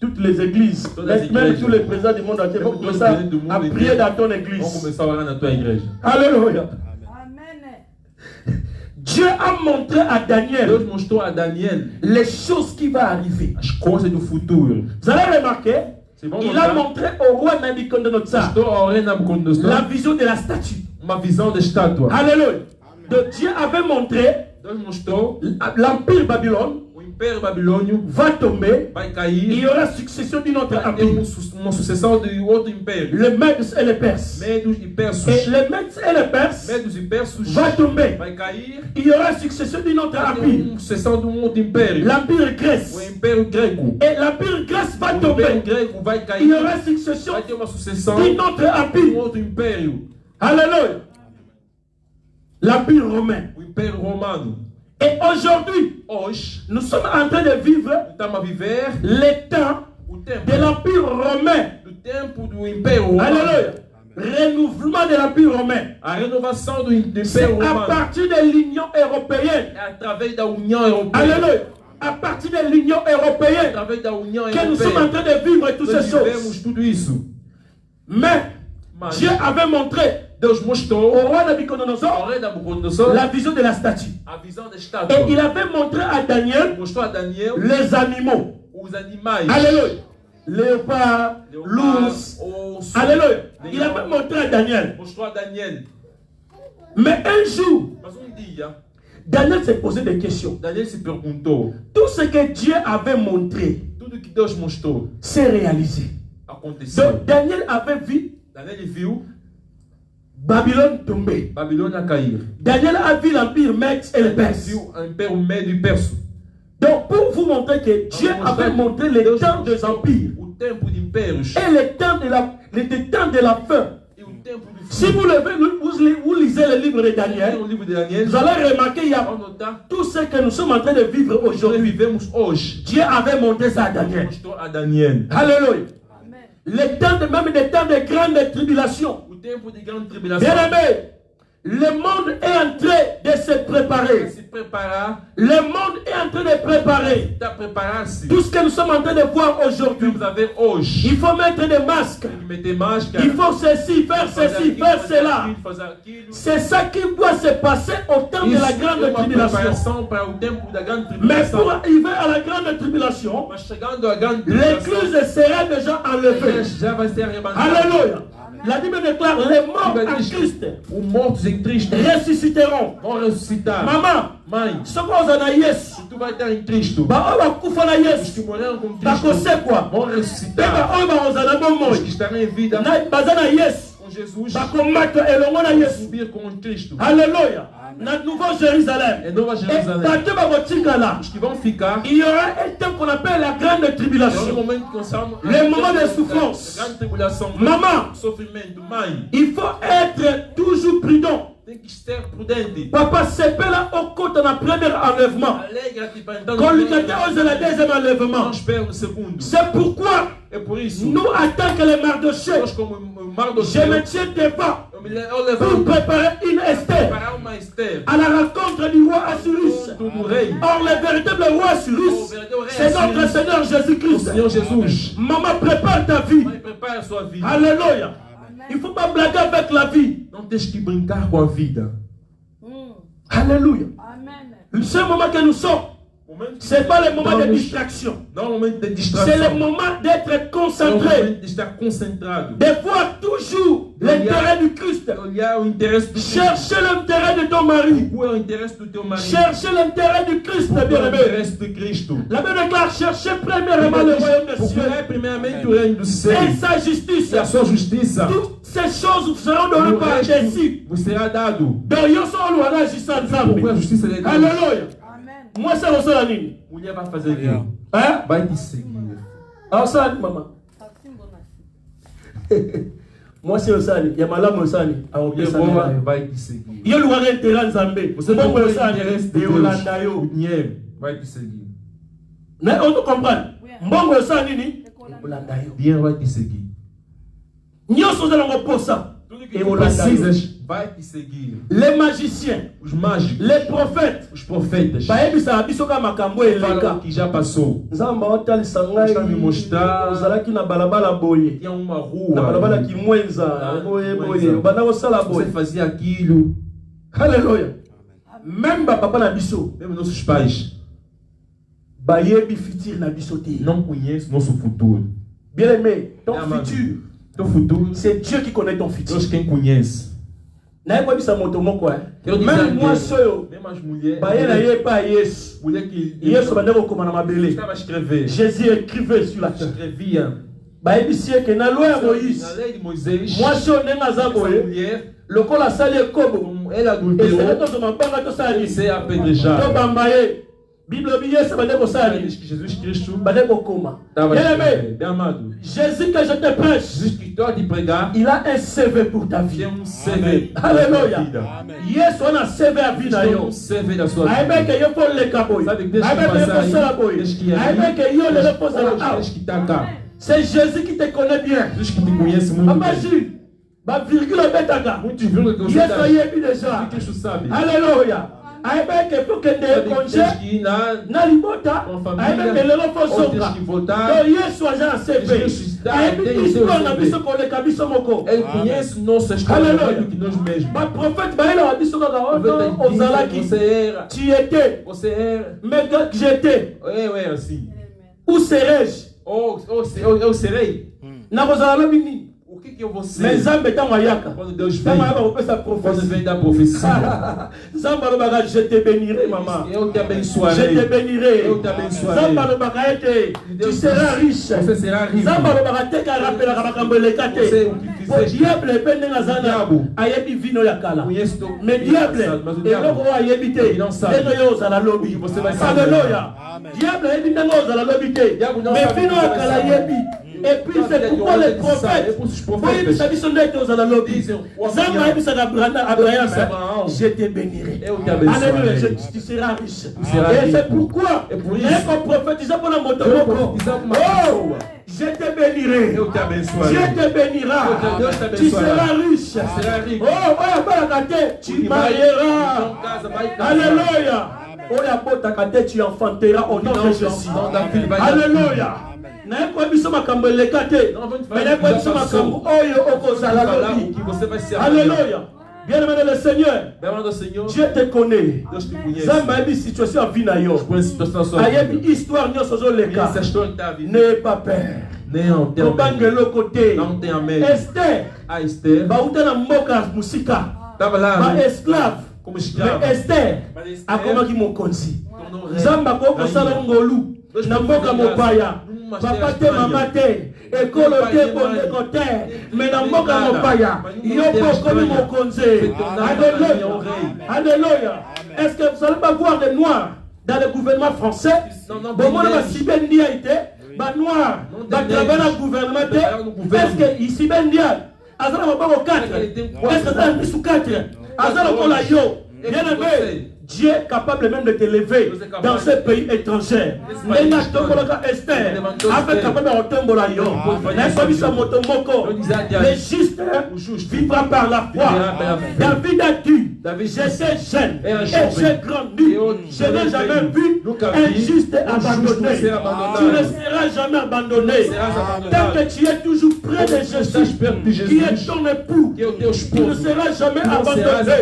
[SPEAKER 2] toutes les églises,
[SPEAKER 1] Toutes les
[SPEAKER 2] même
[SPEAKER 1] églises.
[SPEAKER 2] tous les présidents du monde entier vont
[SPEAKER 1] Tous les
[SPEAKER 2] commencer
[SPEAKER 1] présidents du monde
[SPEAKER 2] à
[SPEAKER 1] entier.
[SPEAKER 2] prier dans ton
[SPEAKER 1] Vamos
[SPEAKER 2] église.
[SPEAKER 1] começar a orar na tua igreja.
[SPEAKER 2] Alléluia.
[SPEAKER 3] Amen.
[SPEAKER 2] Dieu a montré à Daniel
[SPEAKER 1] Deus mostrou a Daniel
[SPEAKER 2] les choses qui vont arriver.
[SPEAKER 1] as coisas do futuro.
[SPEAKER 2] Vous allez remarquer,
[SPEAKER 1] Vocês vão
[SPEAKER 2] il a
[SPEAKER 1] notar.
[SPEAKER 2] montré au roi Nabucodonosor
[SPEAKER 1] Mostrou ao rei Nabucodonosor
[SPEAKER 2] la vision de la statue.
[SPEAKER 1] uma visão de estátua.
[SPEAKER 2] Alléluia. Donc Dieu avait montré
[SPEAKER 1] Deus mostrou
[SPEAKER 2] l'empire Babylone
[SPEAKER 1] o império babilônio
[SPEAKER 2] va tomber.
[SPEAKER 1] vai
[SPEAKER 2] Il
[SPEAKER 1] cair.
[SPEAKER 2] y aura succession d'une autre
[SPEAKER 1] Vai ter
[SPEAKER 2] empire.
[SPEAKER 1] uma sucessão de outro império.
[SPEAKER 2] Les Mèdes et les Perses.
[SPEAKER 1] Medos e persos.
[SPEAKER 2] Et les Mèdes et les Perses
[SPEAKER 1] Medos e persos
[SPEAKER 2] va tomber.
[SPEAKER 1] vai cair.
[SPEAKER 2] Il y aura succession d'une autre
[SPEAKER 1] Vai ter
[SPEAKER 2] empire.
[SPEAKER 1] uma sucessão de outro império.
[SPEAKER 2] L'empire Grèce.
[SPEAKER 1] O império grego.
[SPEAKER 2] Et l'empire Grèce va
[SPEAKER 1] O império
[SPEAKER 2] tomber.
[SPEAKER 1] grego vai
[SPEAKER 2] Il y
[SPEAKER 1] cair.
[SPEAKER 2] aura succession
[SPEAKER 1] Vai ter uma sucessão
[SPEAKER 2] d'une autre
[SPEAKER 1] de
[SPEAKER 2] empire.
[SPEAKER 1] outro império.
[SPEAKER 2] Alléluia. L'empire romain.
[SPEAKER 1] O império romano.
[SPEAKER 2] Et aujourd'hui,
[SPEAKER 1] Hoje,
[SPEAKER 2] nous sommes en train de vivre
[SPEAKER 1] estamos a viver
[SPEAKER 2] le temps
[SPEAKER 1] o tempo
[SPEAKER 2] de l'empire romain.
[SPEAKER 1] do tempo do império romano.
[SPEAKER 2] Alléluia. Renouvellement de l'empire romain.
[SPEAKER 1] A renovação do
[SPEAKER 2] C'est
[SPEAKER 1] império
[SPEAKER 2] à
[SPEAKER 1] romano
[SPEAKER 2] partir de l'Union européenne.
[SPEAKER 1] é através da União Europeia.
[SPEAKER 2] Alléluia. À partir de l'Union européenne
[SPEAKER 1] Através da União
[SPEAKER 2] que nous sommes en
[SPEAKER 1] Europeia.
[SPEAKER 2] train de vivre toutes
[SPEAKER 1] Nós
[SPEAKER 2] ces choses.
[SPEAKER 1] vivemos tudo isso.
[SPEAKER 2] Mais
[SPEAKER 1] Mas
[SPEAKER 2] Dieu avait montré
[SPEAKER 1] Deus
[SPEAKER 2] au
[SPEAKER 1] mostrou
[SPEAKER 2] roi
[SPEAKER 1] ao
[SPEAKER 2] Nabucodonosor
[SPEAKER 1] rei Nabucodonosor
[SPEAKER 2] la vision de la statue.
[SPEAKER 1] a visão da
[SPEAKER 2] Et
[SPEAKER 1] estátua.
[SPEAKER 2] il avait montré à Daniel
[SPEAKER 1] Mostrou a Daniel
[SPEAKER 2] les animaux.
[SPEAKER 1] os animais.
[SPEAKER 2] Alléluia. Léopard, l'ours.
[SPEAKER 1] osso.
[SPEAKER 2] Alléluia. Il avait montré à Daniel.
[SPEAKER 1] Mostrou a Daniel.
[SPEAKER 2] Mais un jour,
[SPEAKER 1] Mas dia,
[SPEAKER 2] Daniel s'est posé des questions.
[SPEAKER 1] Daniel se perguntou:
[SPEAKER 2] Tout ce que Dieu avait montré
[SPEAKER 1] tudo que Deus mostrou
[SPEAKER 2] s'est réalisé.
[SPEAKER 1] aconteceu.
[SPEAKER 2] Donc Daniel avait vu
[SPEAKER 1] Daniel viu
[SPEAKER 2] Babylone tomber.
[SPEAKER 1] Babilônia cair.
[SPEAKER 2] Daniel a vu l'empire Mède et le
[SPEAKER 1] Ele
[SPEAKER 2] Perse.
[SPEAKER 1] viu o império médio e perso.
[SPEAKER 2] Donc pour vous montrer que Dieu avait montré les temps des empires
[SPEAKER 1] O tempo de impérios
[SPEAKER 2] et les temps de la fin.
[SPEAKER 1] e o tempo do
[SPEAKER 2] Si vous lisez le livre de Daniel,
[SPEAKER 1] O livro de Daniel,
[SPEAKER 2] vous allez remarquer il y a
[SPEAKER 1] ao notar,
[SPEAKER 2] tout ce que nous sommes en train de vivre aujourd'hui.
[SPEAKER 1] vivemos hoje.
[SPEAKER 2] Dieu avait montré ça à Daniel.
[SPEAKER 1] Mostrou a Daniel.
[SPEAKER 2] Alléluia.
[SPEAKER 3] Amen.
[SPEAKER 2] Les temps même des temps de grande tribulation.
[SPEAKER 1] O tempo de grande tribulação.
[SPEAKER 2] Bien aimé, le monde est en train de se préparer.
[SPEAKER 1] Se preparar,
[SPEAKER 2] Le monde est en train de préparer.
[SPEAKER 1] está a preparar-se.
[SPEAKER 2] Tout ce que nous sommes en train de voir aujourd'hui.
[SPEAKER 1] Vamos a ver hoje.
[SPEAKER 2] Il faut mettre des masques.
[SPEAKER 1] Tem que meter máscara.
[SPEAKER 2] Il faut ceci, faire ceci, faire cela.
[SPEAKER 1] Fazer aquilo.
[SPEAKER 2] C'est ça qui doit se passer au temps de la
[SPEAKER 1] Isso é
[SPEAKER 2] grande
[SPEAKER 1] uma
[SPEAKER 2] tribulation.
[SPEAKER 1] preparação para o tempo da grande
[SPEAKER 2] Mais
[SPEAKER 1] tribulação.
[SPEAKER 2] pour arriver à la grande tribulation,
[SPEAKER 1] Mas chegando à grande tribulação,
[SPEAKER 2] l'église sera déjà enlevée.
[SPEAKER 1] já vai ser arrebatada.
[SPEAKER 2] Alléluia. La Bible déclare les morts en Christ
[SPEAKER 1] Os mortos em Cristo
[SPEAKER 2] ressusciteront.
[SPEAKER 1] vão ressuscitar.
[SPEAKER 2] Maman,
[SPEAKER 1] Mãe,
[SPEAKER 2] ce qu'on a Yesu,
[SPEAKER 1] tu vai estar em Cristo.
[SPEAKER 2] ba oba kufa na
[SPEAKER 1] Os que
[SPEAKER 2] Yesu,
[SPEAKER 1] morreram com
[SPEAKER 2] ba
[SPEAKER 1] Cristo
[SPEAKER 2] kosekwa.
[SPEAKER 1] vão
[SPEAKER 2] Pe
[SPEAKER 1] ressuscitar.
[SPEAKER 2] ba oba ozana
[SPEAKER 1] Os que
[SPEAKER 2] bomoi.
[SPEAKER 1] estarão em vida
[SPEAKER 2] Na baza na Yesu,
[SPEAKER 1] com Jesus
[SPEAKER 2] ba komata elongo na
[SPEAKER 1] vão
[SPEAKER 2] Yesu.
[SPEAKER 1] subir com Cristo.
[SPEAKER 2] Alléluia. Na Nouveau Jérusalem.
[SPEAKER 1] É Nova
[SPEAKER 2] Et
[SPEAKER 1] Jerusalém.
[SPEAKER 2] bateau ba botinga là.
[SPEAKER 1] Os que vão ficar,
[SPEAKER 2] Il y aura un temps qu'on appelle la grande
[SPEAKER 1] é o
[SPEAKER 2] tribulation.
[SPEAKER 1] momento que nós chamamos
[SPEAKER 2] Le moment de souffrance.
[SPEAKER 1] grande tribulação,
[SPEAKER 2] Maman,
[SPEAKER 1] sofrimento. Mãe,
[SPEAKER 2] il faut être toujours prudent.
[SPEAKER 1] tem que ser prudente.
[SPEAKER 2] Papa, c'est pas là au côté de la première enlèvement.
[SPEAKER 1] Alegra-te para entrar
[SPEAKER 2] Quand
[SPEAKER 1] no
[SPEAKER 2] le cadeau de la deuxième enlèvement.
[SPEAKER 1] Não espera no segundo.
[SPEAKER 2] C'est pourquoi
[SPEAKER 1] É por isso,
[SPEAKER 2] nous, en tant que les Mardochés,
[SPEAKER 1] nós como
[SPEAKER 2] je me
[SPEAKER 1] Mardocheu,
[SPEAKER 2] tiens devant
[SPEAKER 1] eu
[SPEAKER 2] pour
[SPEAKER 1] levanto
[SPEAKER 2] préparer une Esther
[SPEAKER 1] para uma Esther.
[SPEAKER 2] à la rencontre du roi Assyrus.
[SPEAKER 1] Do rei,
[SPEAKER 2] Or, le véritable roi Assyrus, c'est notre Seigneur
[SPEAKER 1] o
[SPEAKER 2] Jésus-Christ.
[SPEAKER 1] Senhor Jesus.
[SPEAKER 2] Maman, prépare ta vie.
[SPEAKER 1] Mãe, prepara a sua vida.
[SPEAKER 2] Alléluia. Il ne faut pas blaguer avec la vie.
[SPEAKER 1] Não tens que brincar com a vida.
[SPEAKER 2] Alléluia.
[SPEAKER 3] Amen.
[SPEAKER 2] Ce moment que nous sommes, ce n'est pas le moment de distraction.
[SPEAKER 1] Não é o momento de
[SPEAKER 2] C'est
[SPEAKER 1] distração.
[SPEAKER 2] le moment d'être
[SPEAKER 1] É o
[SPEAKER 2] concentré.
[SPEAKER 1] momento de estar concentrado.
[SPEAKER 2] De voir toujours l'intérêt du Christ.
[SPEAKER 1] Olhar o interesse do Cristo.
[SPEAKER 2] Chercher l'intérêt de ton mari.
[SPEAKER 1] Qual é o interesse do teu marido?
[SPEAKER 2] Chercher l'intérêt du Christ,
[SPEAKER 1] Qual é o
[SPEAKER 2] bien-aimé.
[SPEAKER 1] interesse de Cristo?
[SPEAKER 2] La Bible déclare chercher premièrement le royaume des cieux
[SPEAKER 1] Procurar primeiramente o reino do céu
[SPEAKER 2] et sa justice.
[SPEAKER 1] e a sua justiça.
[SPEAKER 2] Toutes ces choses vous seront données
[SPEAKER 1] O
[SPEAKER 2] par
[SPEAKER 1] resto
[SPEAKER 2] Jésus.
[SPEAKER 1] vos será dado.
[SPEAKER 2] Donc, yo sou o lugar de Santo
[SPEAKER 1] Porque a justiça de Deus.
[SPEAKER 2] Alléluia.
[SPEAKER 3] Amen.
[SPEAKER 2] Moi, c'est le seul nini.
[SPEAKER 1] Mulher vai fazer aquilo.
[SPEAKER 2] Hein?
[SPEAKER 1] Vai te seguir.
[SPEAKER 2] Alors, ça, maman. Moi, c'est le seul. Il y a malade, le seul. Alors,
[SPEAKER 1] Mulher boa vai te seguir.
[SPEAKER 2] yo lugar intérêt Nzambe.
[SPEAKER 1] Você
[SPEAKER 2] Bon,
[SPEAKER 1] não
[SPEAKER 2] le
[SPEAKER 1] tem
[SPEAKER 2] seul.
[SPEAKER 1] interesse de
[SPEAKER 2] Et
[SPEAKER 1] Deus.
[SPEAKER 2] Olanda yo.
[SPEAKER 1] O dinheiro vai te seguir.
[SPEAKER 2] Mais on te comprend. Mbongo ça nini? Olanda yo.
[SPEAKER 1] Dinheiro vai te seguir.
[SPEAKER 2] Nyonso zelongo posa.
[SPEAKER 1] Tudo que
[SPEAKER 2] Et
[SPEAKER 1] tu
[SPEAKER 2] Olanda yo.
[SPEAKER 1] precisas vai te seguir.
[SPEAKER 2] Les magiciens,
[SPEAKER 1] Os mágicos,
[SPEAKER 2] les prophètes,
[SPEAKER 1] os profetas
[SPEAKER 2] bayebisa biso ka makambo
[SPEAKER 1] falam
[SPEAKER 2] eleka.
[SPEAKER 1] o que já passou.
[SPEAKER 2] Nzambe aotalisa ngai
[SPEAKER 1] Está me mostrar.
[SPEAKER 2] ozalaki na balabala boye.
[SPEAKER 1] Tinha uma
[SPEAKER 2] Na balabala
[SPEAKER 1] rua.
[SPEAKER 2] kimwenza boye boye.
[SPEAKER 1] Mwenza.
[SPEAKER 2] Obanda kosala
[SPEAKER 1] Você
[SPEAKER 2] boye.
[SPEAKER 1] fazia aquilo.
[SPEAKER 2] Alléluia. Même papa na biso
[SPEAKER 1] Mesmo nossos pais
[SPEAKER 2] bayebi futur na biso te.
[SPEAKER 1] não conhecem nosso futuro.
[SPEAKER 2] Bien aimé, ton
[SPEAKER 1] Amado.
[SPEAKER 2] futur,
[SPEAKER 1] Teu futuro,
[SPEAKER 2] c'est Dieu qui connaît ton futur.
[SPEAKER 1] Deus quem conhece.
[SPEAKER 2] Na yebi sa moto moko hein.
[SPEAKER 1] Eu dizia
[SPEAKER 2] Même moi
[SPEAKER 1] que-
[SPEAKER 2] soyo
[SPEAKER 1] Mesmo as mulheres.
[SPEAKER 2] baye na ye pa Yesu.
[SPEAKER 1] Mulher que
[SPEAKER 2] Yesu bande kokoma na mabele.
[SPEAKER 1] estava a escrever.
[SPEAKER 2] Jésus écrivait sur la terre.
[SPEAKER 1] Escrevia.
[SPEAKER 2] Bayebi sie que na loi ya
[SPEAKER 1] Na
[SPEAKER 2] Moïse.
[SPEAKER 1] lei de Moisés.
[SPEAKER 2] Moi soyo ndenge aza
[SPEAKER 1] Essa
[SPEAKER 2] boye.
[SPEAKER 1] mulher,
[SPEAKER 2] Lokola asali ekobo.
[SPEAKER 1] como ela
[SPEAKER 2] Esele
[SPEAKER 1] adulterou,
[SPEAKER 2] tozoma banga tosala nini?
[SPEAKER 1] ser apedrejada.
[SPEAKER 2] Tobamba ye. Bible obi Yesu bande kosala
[SPEAKER 1] Ela
[SPEAKER 2] nini?
[SPEAKER 1] diz que Jesus Cristo
[SPEAKER 2] Bande kokoma.
[SPEAKER 1] estava a
[SPEAKER 2] Bien aimé,
[SPEAKER 1] escrever. Bem amado.
[SPEAKER 2] Jésus que je te prêche,
[SPEAKER 1] Jesus que estou a te pregar
[SPEAKER 2] il a un CV pour ta vie.
[SPEAKER 1] tem CV.
[SPEAKER 2] Alléluia.
[SPEAKER 1] Vida.
[SPEAKER 2] Yesu ana CV a vie na
[SPEAKER 1] Tem
[SPEAKER 2] yo.
[SPEAKER 1] CV da sua
[SPEAKER 2] Aibe
[SPEAKER 1] vida.
[SPEAKER 2] que yo fo leka boy.
[SPEAKER 1] Sabe, deixa
[SPEAKER 2] Aibe
[SPEAKER 1] que
[SPEAKER 2] que yo
[SPEAKER 1] passar
[SPEAKER 2] fo sala
[SPEAKER 1] aí.
[SPEAKER 2] boy.
[SPEAKER 1] Deixa que ir aí.
[SPEAKER 2] Aibe que yo lelo fo sala out.
[SPEAKER 1] Deus que está cá.
[SPEAKER 2] C'est Jésus qui te connaît bien.
[SPEAKER 1] Jesus que te conhece muito bem.
[SPEAKER 2] Imagine, ba virgule betaka.
[SPEAKER 1] Muitos viram que você
[SPEAKER 2] Yesu
[SPEAKER 1] está.
[SPEAKER 2] yebi déjà.
[SPEAKER 1] Cristo sabe.
[SPEAKER 2] Alléluia. Aibe que faut que
[SPEAKER 1] Sabe
[SPEAKER 2] te
[SPEAKER 1] que
[SPEAKER 2] congé
[SPEAKER 1] tens que ir na
[SPEAKER 2] na libota.
[SPEAKER 1] com a família.
[SPEAKER 2] Aibe que lelo fo
[SPEAKER 1] Ou tens
[SPEAKER 2] soka.
[SPEAKER 1] que voltar.
[SPEAKER 2] Donc Yesu aja na CV.
[SPEAKER 1] Jesus está,
[SPEAKER 2] Aibe
[SPEAKER 1] tem
[SPEAKER 2] que
[SPEAKER 1] seu
[SPEAKER 2] histoire na
[SPEAKER 1] CV.
[SPEAKER 2] biso koleka biso moko.
[SPEAKER 1] Ele conhece nossa história
[SPEAKER 2] Alléluia.
[SPEAKER 1] mais do que nós mesmos.
[SPEAKER 2] Ba prophète ba ela biso kaka
[SPEAKER 1] O profeta
[SPEAKER 2] oto
[SPEAKER 1] diz,
[SPEAKER 2] ozalaki.
[SPEAKER 1] Você era.
[SPEAKER 2] Tu étais,
[SPEAKER 1] Você era.
[SPEAKER 2] mais quand j'étais,
[SPEAKER 1] Eu era assim.
[SPEAKER 2] où serais-je?
[SPEAKER 1] Eu serei.
[SPEAKER 2] Na kozala lobi nini?
[SPEAKER 1] O que eu vou
[SPEAKER 2] Mais
[SPEAKER 1] ser?
[SPEAKER 2] Nzambe ntango ayaka.
[SPEAKER 1] Quando Deus vem.
[SPEAKER 2] Ntango ayaka kopesa
[SPEAKER 1] Quando
[SPEAKER 2] prophétie.
[SPEAKER 1] vem da profecia.
[SPEAKER 2] Nzambe alobaka je te bénirai maman.
[SPEAKER 1] Eu te
[SPEAKER 2] Je te
[SPEAKER 1] abençoarei.
[SPEAKER 2] bénirai.
[SPEAKER 1] Eu te abençoarei.
[SPEAKER 2] Nzambe alobaka ete tu
[SPEAKER 1] Deus
[SPEAKER 2] seras riche.
[SPEAKER 1] Você será rico.
[SPEAKER 2] Nzambe alobaka te karapelaka makambo eleka te.
[SPEAKER 1] Você o que
[SPEAKER 2] Po
[SPEAKER 1] fizeste.
[SPEAKER 2] diable mpe ndenge aza na
[SPEAKER 1] Diabo.
[SPEAKER 2] ayebi vino ya kala.
[SPEAKER 1] Conheço teu
[SPEAKER 2] Mais diable
[SPEAKER 1] mas o
[SPEAKER 2] eloko
[SPEAKER 1] diabo.
[SPEAKER 2] oyo ayebi te
[SPEAKER 1] Ele não sabe.
[SPEAKER 2] ndenge yo ozala lobi.
[SPEAKER 1] Você vai saber.
[SPEAKER 2] Alléluia. Diable ayebi ndenge ozala lobi te.
[SPEAKER 1] Diabo não
[SPEAKER 2] Mais
[SPEAKER 1] sabe
[SPEAKER 2] vino
[SPEAKER 1] que
[SPEAKER 2] ya
[SPEAKER 1] você
[SPEAKER 2] kala
[SPEAKER 1] vai saber.
[SPEAKER 2] ayebi. Et puis c'est pourquoi les prophètes, je te bénirai. Alléluia, tu seras riche. Et c'est pourquoi les prophétisants pour la moto, oh, je te bénirai. Dieu te bénira. Tu seras riche. Oh, tu marieras. Alléluia. Tu enfanteras au nom de Jésus. Alléluia. Alléluia. Bien-aimé le Seigneur, Dieu te connaît. Zamba une situation à vie na yo. Ayebi histoire nyo sozo leka. N'aie pas peur. Tobangelo côté. Esther. Ba utana mboka musika. Ba esclave. Mais Esther akomaki mokonzi. Zamba ko sala ngolu. Na mboka mopaya. Papa te mama te. Ekolo te bondeko te. Mais na mboka mopaya. Yoko komi mokonzi. Alléluia. Alléluia. Est-ce que vous allez pas voir des noirs dans le gouvernement français? Bon, moi, je suis bien dit, bah noir, bah travailler dans le gouvernement. Est-ce que ici bien dit, azala maboko 4. Est-ce que ça a sous 4? Azala kola yo. Bien aimé. Dieu est capable même de te lever dans ce pays étranger. Esther, avec capable de tombola yo. Le juste vivra par la foi. David a dit, j'étais jeune et j'ai grandi. Je n'ai jamais vu un juste abandonné. Tu ne seras jamais abandonné. Tant que tu es toujours près de Jésus, qui est ton époux, tu ne seras jamais abandonné.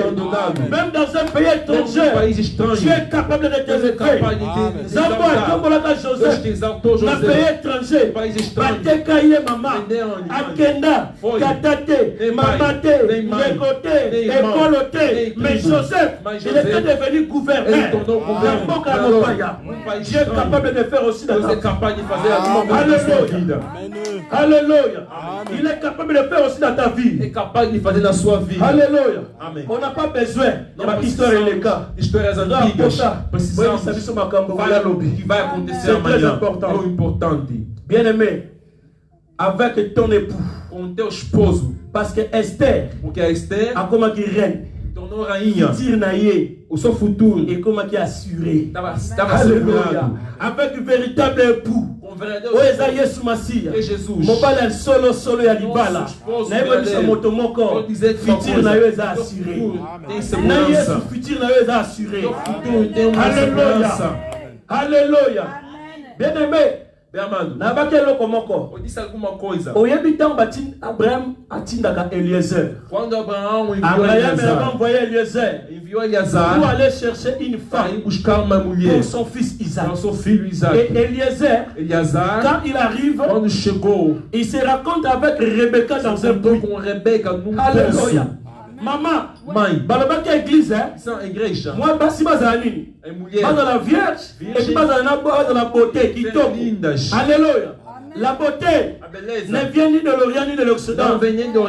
[SPEAKER 2] Même dans un pays étranger, tu es capable de te lever. Zamba, comme la Joseph, dans un pays étranger, Batekaye Mama, Akenda, Katate, Mamate, Negote, Ekolote, mais Joseph, il était devenu gouverneur. Dieu est capable de faire aussi dans ta vie. Alléluia. Alléluia. Il est capable de faire aussi dans ta vie. Il est capable de faire dans sa vie. Alléluia. On n'a pas besoin de ma histoire et les cas. C'est très important. Bien aimé, avec ton époux, parce que Esther a comme qui reine, et comme qui assuré. Alléluia. Avec un véritable époux. Jésus. Mobile solo ya libala. Na yeba bisa moto moko. Futur na yo eza assuré. Na Yesu futur na yo eza assuré. Alléluia. Alléluia. Bien aimé. Na bakelo komoko. Oyebi tant batin Abraham atindaka Eliezer. Quand Abraham a envoyé Eliezer pour aller chercher une femme pour son fils Isaac. Et Eliezer, quand il arrive, il se rencontre avec Rebecca dans un puits. Alléluia. Maman, balabaki église, moi, basi bazanini. Dans la vierge, et puis dans la beauté qui tombe. Alléluia. La beauté ne vient ni de l'Orient ni de l'Occident.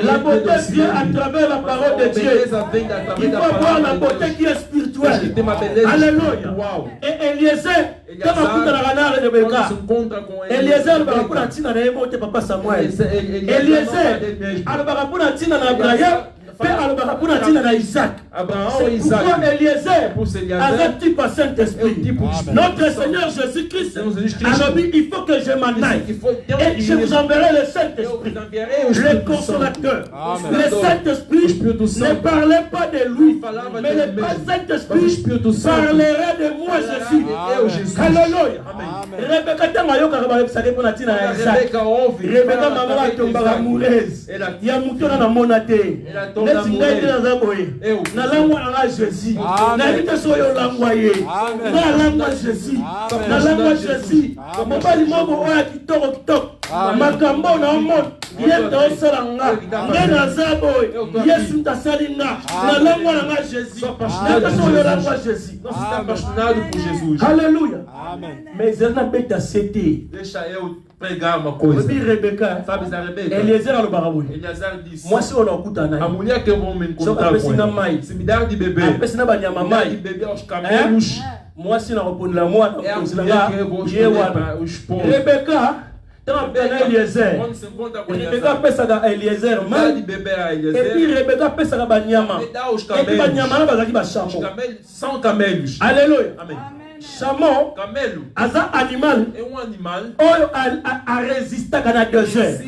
[SPEAKER 2] La beauté vient à travers la parole de Dieu. Il faut voir la beauté qui est spirituelle. Alléluia. Et Eliezer, quand on a la renard de Rebecca, Eliezer va pour la tina na yemote papa Samuel. Eliezer, al va pour la tina na Abraham. Père Albarapuna dit à Isaac. C'est pourquoi Eliezer a un type à Saint-Esprit. Notre Seigneur Jésus-Christ a dit il faut que je m'en aille. Et je vous enverrai le Saint-Esprit, le consolateur. Le Saint-Esprit ne parlait pas de lui, mais le Saint-Esprit parlera de moi, Jésus. Alléluia. Rebecca Tamayoka pour la tina à Isaac. Rebecca maman tombera amoureuse. Il y a mouton dans mon athée. Na langwa na Jésus. Na vite soyo langwa ye. Na langwa Jésus. Na langwa Jésus. Mobali moko oya kitoko. Makambo na omon. Yendo salanga. Ngena zabo. Yesu tasalinga. Na langwa na Jésus. Na soyo langwa Jésus. C'est apaixonado por Jesus. Alléluia. Amen. Mais elle n'a pas été acceptée. Deixa eu pregar uma coisa. Rebecca, sabe a Rebecca? Eliezer alobaraboui. Eliezer disse. Moi se on okuta na. A mulher que eu vou me encontrar com. Se me dar de beber. A pessoa ba nyama mai. De beber aos camelos. Moi se na repondre la moi. É a mulher que eu vou escolher para o esposo. Rebecca Rebecca Eliezer. Rebecca pesaka Eliezer. Et puis Rebecca pesaka banyama. Et puis banyama na bazaki ba chameau.
[SPEAKER 1] Sans camel.
[SPEAKER 2] Alléluia. Amen. Chameau. Aza animal. Oyo a résisté à la désert.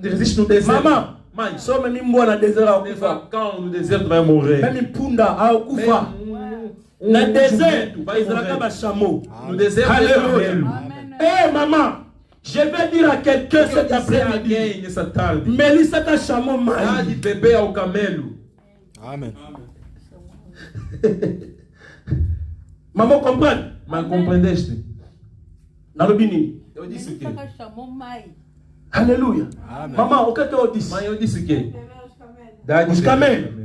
[SPEAKER 1] Résiste no désert.
[SPEAKER 2] Maman. So même mbo na désert a kufa.
[SPEAKER 1] Quand le désert va mourir.
[SPEAKER 2] Même punda a kufa. Na désert, ezalaka ba chameau.
[SPEAKER 1] No désert.
[SPEAKER 2] Alléluia. Eh maman. Je vais dire à quelqu'un cet après-midi, Mélissa ta chameau maï.
[SPEAKER 1] Bébé au camelo.
[SPEAKER 4] Amen.
[SPEAKER 2] Maman comprend.
[SPEAKER 1] Mas compreendeste?
[SPEAKER 2] Nalobini.
[SPEAKER 1] Eu disse o quê?
[SPEAKER 2] Alléluia. Maman, o que eu disse?
[SPEAKER 1] Mas eu disse o quê?
[SPEAKER 2] Os camelos.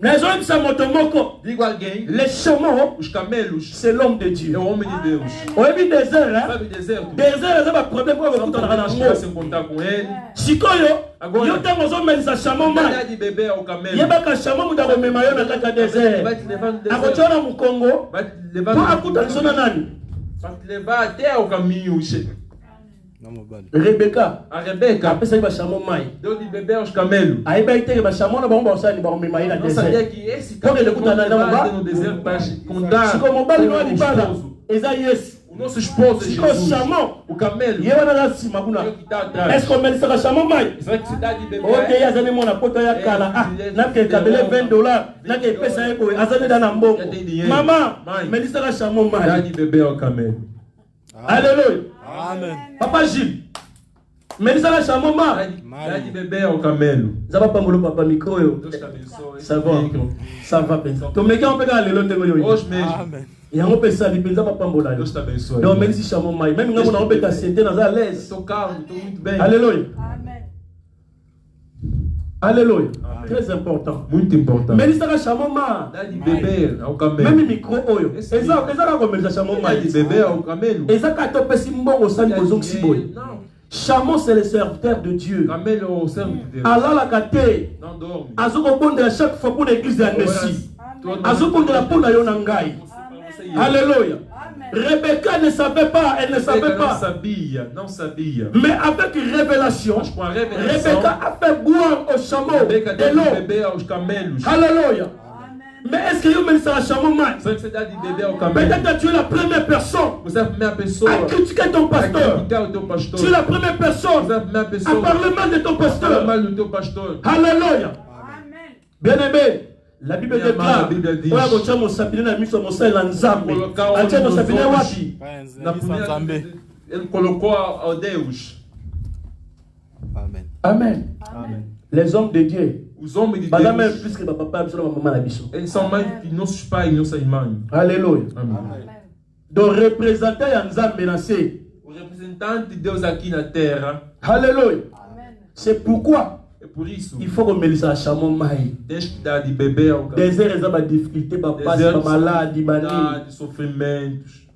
[SPEAKER 2] Les hommes sont motomoko.
[SPEAKER 1] Digo alguém.
[SPEAKER 2] Les chameaux.
[SPEAKER 1] Os camelos.
[SPEAKER 2] C'est l'homme de Dieu.
[SPEAKER 1] É o homem de Deus.
[SPEAKER 2] On est désert, hein?
[SPEAKER 1] Sabe deserto?
[SPEAKER 2] Désert, c'est un problème pour vous
[SPEAKER 1] Nós se encontrar com ele.
[SPEAKER 2] Sikoyo. Yo tengo zo melisa chameau mai.
[SPEAKER 1] Dá de bebê ao camelo.
[SPEAKER 2] Yebaka chameau muda ko mema yo na kata désert.
[SPEAKER 1] Vai te levar no deserto.
[SPEAKER 2] Akochona mu Congo.
[SPEAKER 1] Vai te levar
[SPEAKER 2] Pour akuta sona nani?
[SPEAKER 1] Vai te levar até o caminho.
[SPEAKER 2] Rebecca.
[SPEAKER 1] A Rebeca.
[SPEAKER 2] Apesa ba chameau mai.
[SPEAKER 1] Deu de bebê aos camelos.
[SPEAKER 2] Aí vai ter ba chameau na bomba osani ba mema ina
[SPEAKER 1] Não sabia
[SPEAKER 2] désert.
[SPEAKER 1] que esse camelo no deserto para contar.
[SPEAKER 2] Siko mobali no alipala. Eza yes.
[SPEAKER 1] O nosso esposo é
[SPEAKER 2] Siko
[SPEAKER 1] Jesus.
[SPEAKER 2] chameau.
[SPEAKER 1] O camelo.
[SPEAKER 2] Yewa na sima kuna.
[SPEAKER 1] É o que está atrás.
[SPEAKER 2] Est-ce qu'on met ça chameau mai?
[SPEAKER 1] Será que cidade de bebê?
[SPEAKER 2] Ok, azane mona poto ya kala. Ah, na ke kabele $20. Na ke pesa yeko azane dana mboko. Maman, Mélissa la chameau
[SPEAKER 1] Dá
[SPEAKER 2] mai.
[SPEAKER 1] de bebê ao camelo.
[SPEAKER 2] Alléluia.
[SPEAKER 4] Amen.
[SPEAKER 2] Papa Gilles. Mélissa la chameau mai.
[SPEAKER 1] Dá de bebê ao camelo.
[SPEAKER 2] Zaba pamolo papa micro yo.
[SPEAKER 1] Deus te abençoe.
[SPEAKER 2] Ça va. Ça va pensa. To meka on peka lelo tengo yo.
[SPEAKER 1] Hoje mesmo.
[SPEAKER 4] Amen.
[SPEAKER 2] Yango pesa li pensa papa mbola yo.
[SPEAKER 1] Deus te abençoe.
[SPEAKER 2] Donc Mélissa chameau mai. Même ngamo na on peka sente na za l'aise.
[SPEAKER 1] Estou calmo, estou muito bem.
[SPEAKER 2] Alléluia.
[SPEAKER 3] Amen.
[SPEAKER 2] Alléluia.
[SPEAKER 1] Amen.
[SPEAKER 2] Très important.
[SPEAKER 1] Muito importante.
[SPEAKER 2] Mélissa la chameau mai.
[SPEAKER 1] Dá de bebê ao camelo.
[SPEAKER 2] Même micro oyo. Eza ka Mélissa chameau
[SPEAKER 1] Dá
[SPEAKER 2] mai.
[SPEAKER 1] de bebê ao camelo.
[SPEAKER 2] Eza ka to pesi mbongo sani bozong siboy.
[SPEAKER 1] Não.
[SPEAKER 2] Chameau c'est le serviteur de Dieu.
[SPEAKER 1] Camelo é o servo de Deus.
[SPEAKER 2] Allah la kate.
[SPEAKER 1] Não dorme.
[SPEAKER 2] Azoko bondela chaque fois pour l'église de Messie. Azoko bondela pour la yonangai. Alléluia. Rebecca ne savait pas, elle ne savait
[SPEAKER 1] Não
[SPEAKER 2] pas.
[SPEAKER 1] sabia, não sabia.
[SPEAKER 2] Mais avec révélation,
[SPEAKER 1] Mas com a revelação,
[SPEAKER 2] Rebecca a fait boire au chameau
[SPEAKER 1] Rebeca
[SPEAKER 2] de
[SPEAKER 1] deu de
[SPEAKER 2] l'eau.
[SPEAKER 1] bebê aos camelos.
[SPEAKER 2] Alléluia. Mais est-ce que vous mettez ça à chameau man?
[SPEAKER 1] Será que você dá de bebê ao camelo?
[SPEAKER 2] Peut-être que tu es la première personne
[SPEAKER 1] Você é a primeira pessoa
[SPEAKER 2] à critiquer ton
[SPEAKER 1] a
[SPEAKER 2] pasteur.
[SPEAKER 1] criticar o teu pastor.
[SPEAKER 2] Tu es la première personne
[SPEAKER 1] Você é a primeira
[SPEAKER 2] à
[SPEAKER 1] pessoa
[SPEAKER 2] parler mal de ton
[SPEAKER 1] a falar
[SPEAKER 2] pasteur.
[SPEAKER 1] mal do teu pastor.
[SPEAKER 2] Alléluia.
[SPEAKER 3] Amen.
[SPEAKER 2] Bien-aimé, la Bible
[SPEAKER 1] Bien,
[SPEAKER 2] déclare,
[SPEAKER 1] la Bible dit,
[SPEAKER 2] oya kotia mosapili na miso mosali na nzambe.
[SPEAKER 1] Colocar o
[SPEAKER 2] Atia
[SPEAKER 1] olho nos
[SPEAKER 2] mosapili
[SPEAKER 1] olhos.
[SPEAKER 2] wapi?
[SPEAKER 1] Na primeira, ele colocou ao Deus.
[SPEAKER 4] Amen.
[SPEAKER 2] Amen.
[SPEAKER 4] Amen.
[SPEAKER 2] Les hommes de Dieu,
[SPEAKER 1] Os homens de
[SPEAKER 2] baza même
[SPEAKER 1] Deus,
[SPEAKER 2] plus que papa biso na maman na biso.
[SPEAKER 1] eles são mais que nossos pais e nossas mães.
[SPEAKER 2] Alléluia.
[SPEAKER 1] Amém.
[SPEAKER 2] Donc représentant ya nzambe na se.
[SPEAKER 1] O representante de Deus aqui na terra,
[SPEAKER 2] Alléluia.
[SPEAKER 3] Amen.
[SPEAKER 2] C'est pourquoi
[SPEAKER 1] é por isso
[SPEAKER 2] il faut que melisa a chamon mai.
[SPEAKER 1] tens que dar de beber ao camelo.
[SPEAKER 2] Désert eza ba difficulté ba passe ba maladie ba nini.
[SPEAKER 1] de sofrimentos.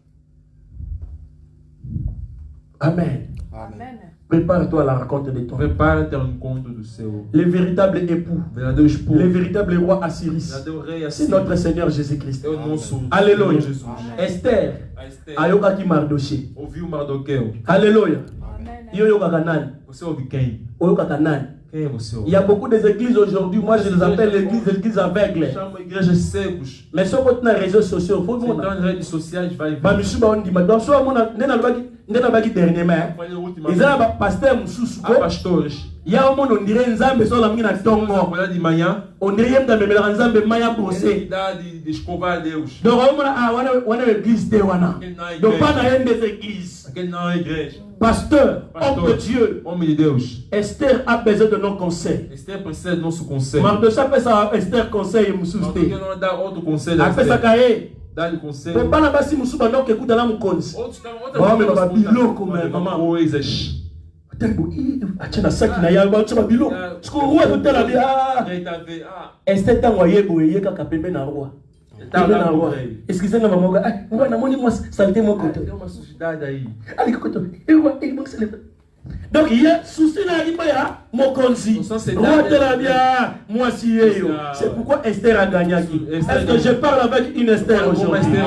[SPEAKER 2] Amen.
[SPEAKER 3] Amen.
[SPEAKER 2] Prépare-toi à la rencontre de ton
[SPEAKER 1] Prepara-te ao encontro do seu
[SPEAKER 2] le véritable époux,
[SPEAKER 1] verdadeiro esposo,
[SPEAKER 2] le véritable roi Assyris.
[SPEAKER 1] verdadeiro rei
[SPEAKER 2] C'est
[SPEAKER 1] assim.
[SPEAKER 2] notre Seigneur Jésus-Christ.
[SPEAKER 1] É o nosso
[SPEAKER 2] Alléluia.
[SPEAKER 1] Senhor Jesus.
[SPEAKER 2] Esther
[SPEAKER 1] A Esther
[SPEAKER 2] ayokaki Mardoché.
[SPEAKER 1] ouviu Mardoqueu.
[SPEAKER 2] Alléluia.
[SPEAKER 3] Amen.
[SPEAKER 2] Yo yokaka nani?
[SPEAKER 1] Você ouve quem?
[SPEAKER 2] Oyokaka nani?
[SPEAKER 1] Quem é você?
[SPEAKER 2] Il y a beaucoup d'églises aujourd'hui, moi je les appelle les églises aveugles.
[SPEAKER 1] Chama igrejas secos.
[SPEAKER 2] Mais si on compte dans les réseaux sociaux, il faut
[SPEAKER 1] Você
[SPEAKER 2] que
[SPEAKER 1] entra nas redes sociais, vai ver.
[SPEAKER 2] Bamishu ba on dit, donc soit mon nena baki dernièrement.
[SPEAKER 1] Foi a última
[SPEAKER 2] Ils ont un pasteur mususu
[SPEAKER 1] Há pastores.
[SPEAKER 2] il y a un monde on dirait nzambe so la mina
[SPEAKER 1] Vamos
[SPEAKER 2] tongo.
[SPEAKER 1] acordar de manhã.
[SPEAKER 2] On dirait yem da memela nzambe maya
[SPEAKER 1] Ele
[SPEAKER 2] brosser.
[SPEAKER 1] dá de escovar a Deus.
[SPEAKER 2] Donc on a wana église de wana. Donc pas dans une des églises.
[SPEAKER 1] Aquele não é igreja.
[SPEAKER 2] Pasteur, homme de Dieu,
[SPEAKER 1] Homem de Deus.
[SPEAKER 2] Esther a besoin de nos conseils.
[SPEAKER 1] Esther precisa do nosso conselho.
[SPEAKER 2] Mardoché fait ça Esther conseil mususu
[SPEAKER 1] Mardoqueu
[SPEAKER 2] te.
[SPEAKER 1] não dá outro conselho. a
[SPEAKER 2] A fait ça
[SPEAKER 1] Esther.
[SPEAKER 2] kae.
[SPEAKER 1] Dá-lhe conselho.
[SPEAKER 2] Pour pas na basi mususu ba donc écoute la mukonzi.
[SPEAKER 1] Outros
[SPEAKER 2] Bom, meu baba, biloko, meu, mamãe.
[SPEAKER 1] coisas.
[SPEAKER 2] Atina saki na yaba tshaba bilo. Siko roi totala bi ah.
[SPEAKER 1] Ele tá vendo. Ah,
[SPEAKER 2] Esther tango yebo ye kaka pembe na roi.
[SPEAKER 1] tá
[SPEAKER 2] Pembe na
[SPEAKER 1] lá com
[SPEAKER 2] roi.
[SPEAKER 1] ele.
[SPEAKER 2] Excusez na mamoga. Ai, ngwa na moni mo salté mo koto.
[SPEAKER 1] Tem uma sujidade aí.
[SPEAKER 2] Ali koto. Ewa e mo célèbre. Donc il y a souci na riba ya mokonzi. Roi tela bien moi si yo. C'est pourquoi Esther a gagné qui. Est-ce que je parle avec une Esther aujourd'hui?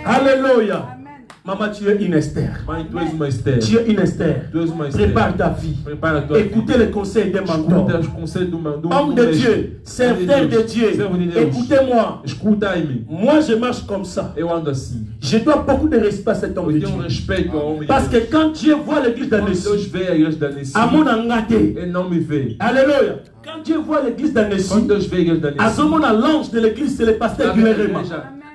[SPEAKER 2] Alléluia.
[SPEAKER 3] Amen.
[SPEAKER 2] Maman, tu es une Esther.
[SPEAKER 1] Mãe, tu és uma Esther.
[SPEAKER 2] Tu es une Esther.
[SPEAKER 1] Tu és uma Esther.
[SPEAKER 2] Prépare ta vie.
[SPEAKER 1] Prépare a tua vida.
[SPEAKER 2] Écoutez les conseils des mentors.
[SPEAKER 1] Escuta os conselhos do
[SPEAKER 2] Homme de Dieu, serviteur de Dieu, écoutez-moi.
[SPEAKER 1] Escuta-me.
[SPEAKER 2] Moi, je marche comme ça.
[SPEAKER 1] Eu ando assim.
[SPEAKER 2] Je dois beaucoup de respect à cet homme de
[SPEAKER 1] Eu
[SPEAKER 2] Dieu.
[SPEAKER 1] tenho respeito ao homem de
[SPEAKER 2] Parce
[SPEAKER 1] Deus.
[SPEAKER 2] que quand Dieu voit l'église
[SPEAKER 1] Quando
[SPEAKER 2] d'Annecy,
[SPEAKER 1] Deus vê a igreja da Nessie,
[SPEAKER 2] à mon engagé,
[SPEAKER 1] ele não me vê.
[SPEAKER 2] alléluia. Quand Dieu voit l'église d'Annecy,
[SPEAKER 1] Quando Deus vê a igreja da
[SPEAKER 2] à
[SPEAKER 1] Nessie,
[SPEAKER 2] ce moment, l'ange de l'église, c'est le pasteur Guilherme.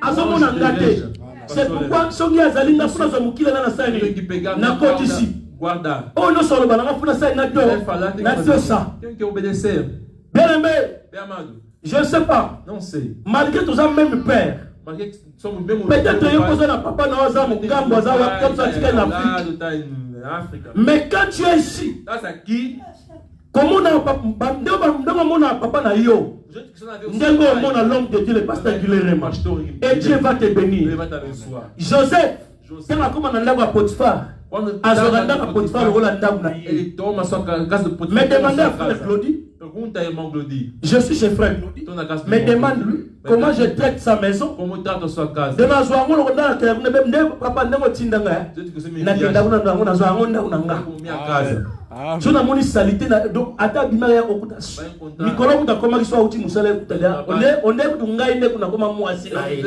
[SPEAKER 2] À ce moment, engagé. C'est pourquoi, Songi Azali, n'a pas besoin de la
[SPEAKER 1] tem que pegar
[SPEAKER 2] na côte ici.
[SPEAKER 1] guardar.
[SPEAKER 2] Oh, non, sur le banana, pour la salle, n'a
[SPEAKER 1] Deve falar, tem que
[SPEAKER 2] pas ça.
[SPEAKER 1] Tem que obedecer.
[SPEAKER 2] Bien aimé,
[SPEAKER 1] Bem amado,
[SPEAKER 2] je ne sais pas.
[SPEAKER 1] não sei.
[SPEAKER 2] Malgré tout ça, même père.
[SPEAKER 1] Mas que somos mesmo.
[SPEAKER 2] Peut-être que tu as papa na Ozamu, Gambo, Ozamu, comme ça, tu es en Afrique.
[SPEAKER 1] Tá em África.
[SPEAKER 2] Mais quand tu es ici,
[SPEAKER 1] Estás aqui.
[SPEAKER 2] comment on a papa na yo?
[SPEAKER 1] Gente que só não vê o
[SPEAKER 2] Ndengo mona l'homme de Dieu, le pasteur Guilherme.
[SPEAKER 1] pastor.
[SPEAKER 2] Et Dieu va te
[SPEAKER 1] Ele
[SPEAKER 2] bénir.
[SPEAKER 1] vai te abençoar.
[SPEAKER 2] Joseph, quand on a commencé à Potiphar,
[SPEAKER 1] Quando
[SPEAKER 2] azoranda à Potiphar, le rôle na
[SPEAKER 1] ele toma sua casa de Potifar.
[SPEAKER 2] mais demandez à frère Claudie,
[SPEAKER 1] Pergunta, irmão Glody.
[SPEAKER 2] je suis chez frère Claudie,
[SPEAKER 1] Estou na casa do
[SPEAKER 2] mais
[SPEAKER 1] irmão
[SPEAKER 2] demande
[SPEAKER 1] Glody.
[SPEAKER 2] lui comment je traite sa maison.
[SPEAKER 1] Como trata a sua casa?
[SPEAKER 2] De na zoa ngolo na ka ne papa ndengo tindanga.
[SPEAKER 1] Jeito que você me
[SPEAKER 2] Na kenda
[SPEAKER 1] viaja.
[SPEAKER 2] kuna na zoa ngonda unanga.
[SPEAKER 1] Como minha casa.
[SPEAKER 4] Amen.
[SPEAKER 2] Tu na moni salité na donc ata bima ya okuta. Mikolo kuta koma kiswa uti musala kutalia. On est kungai ne kuna koma mwasi na yeye.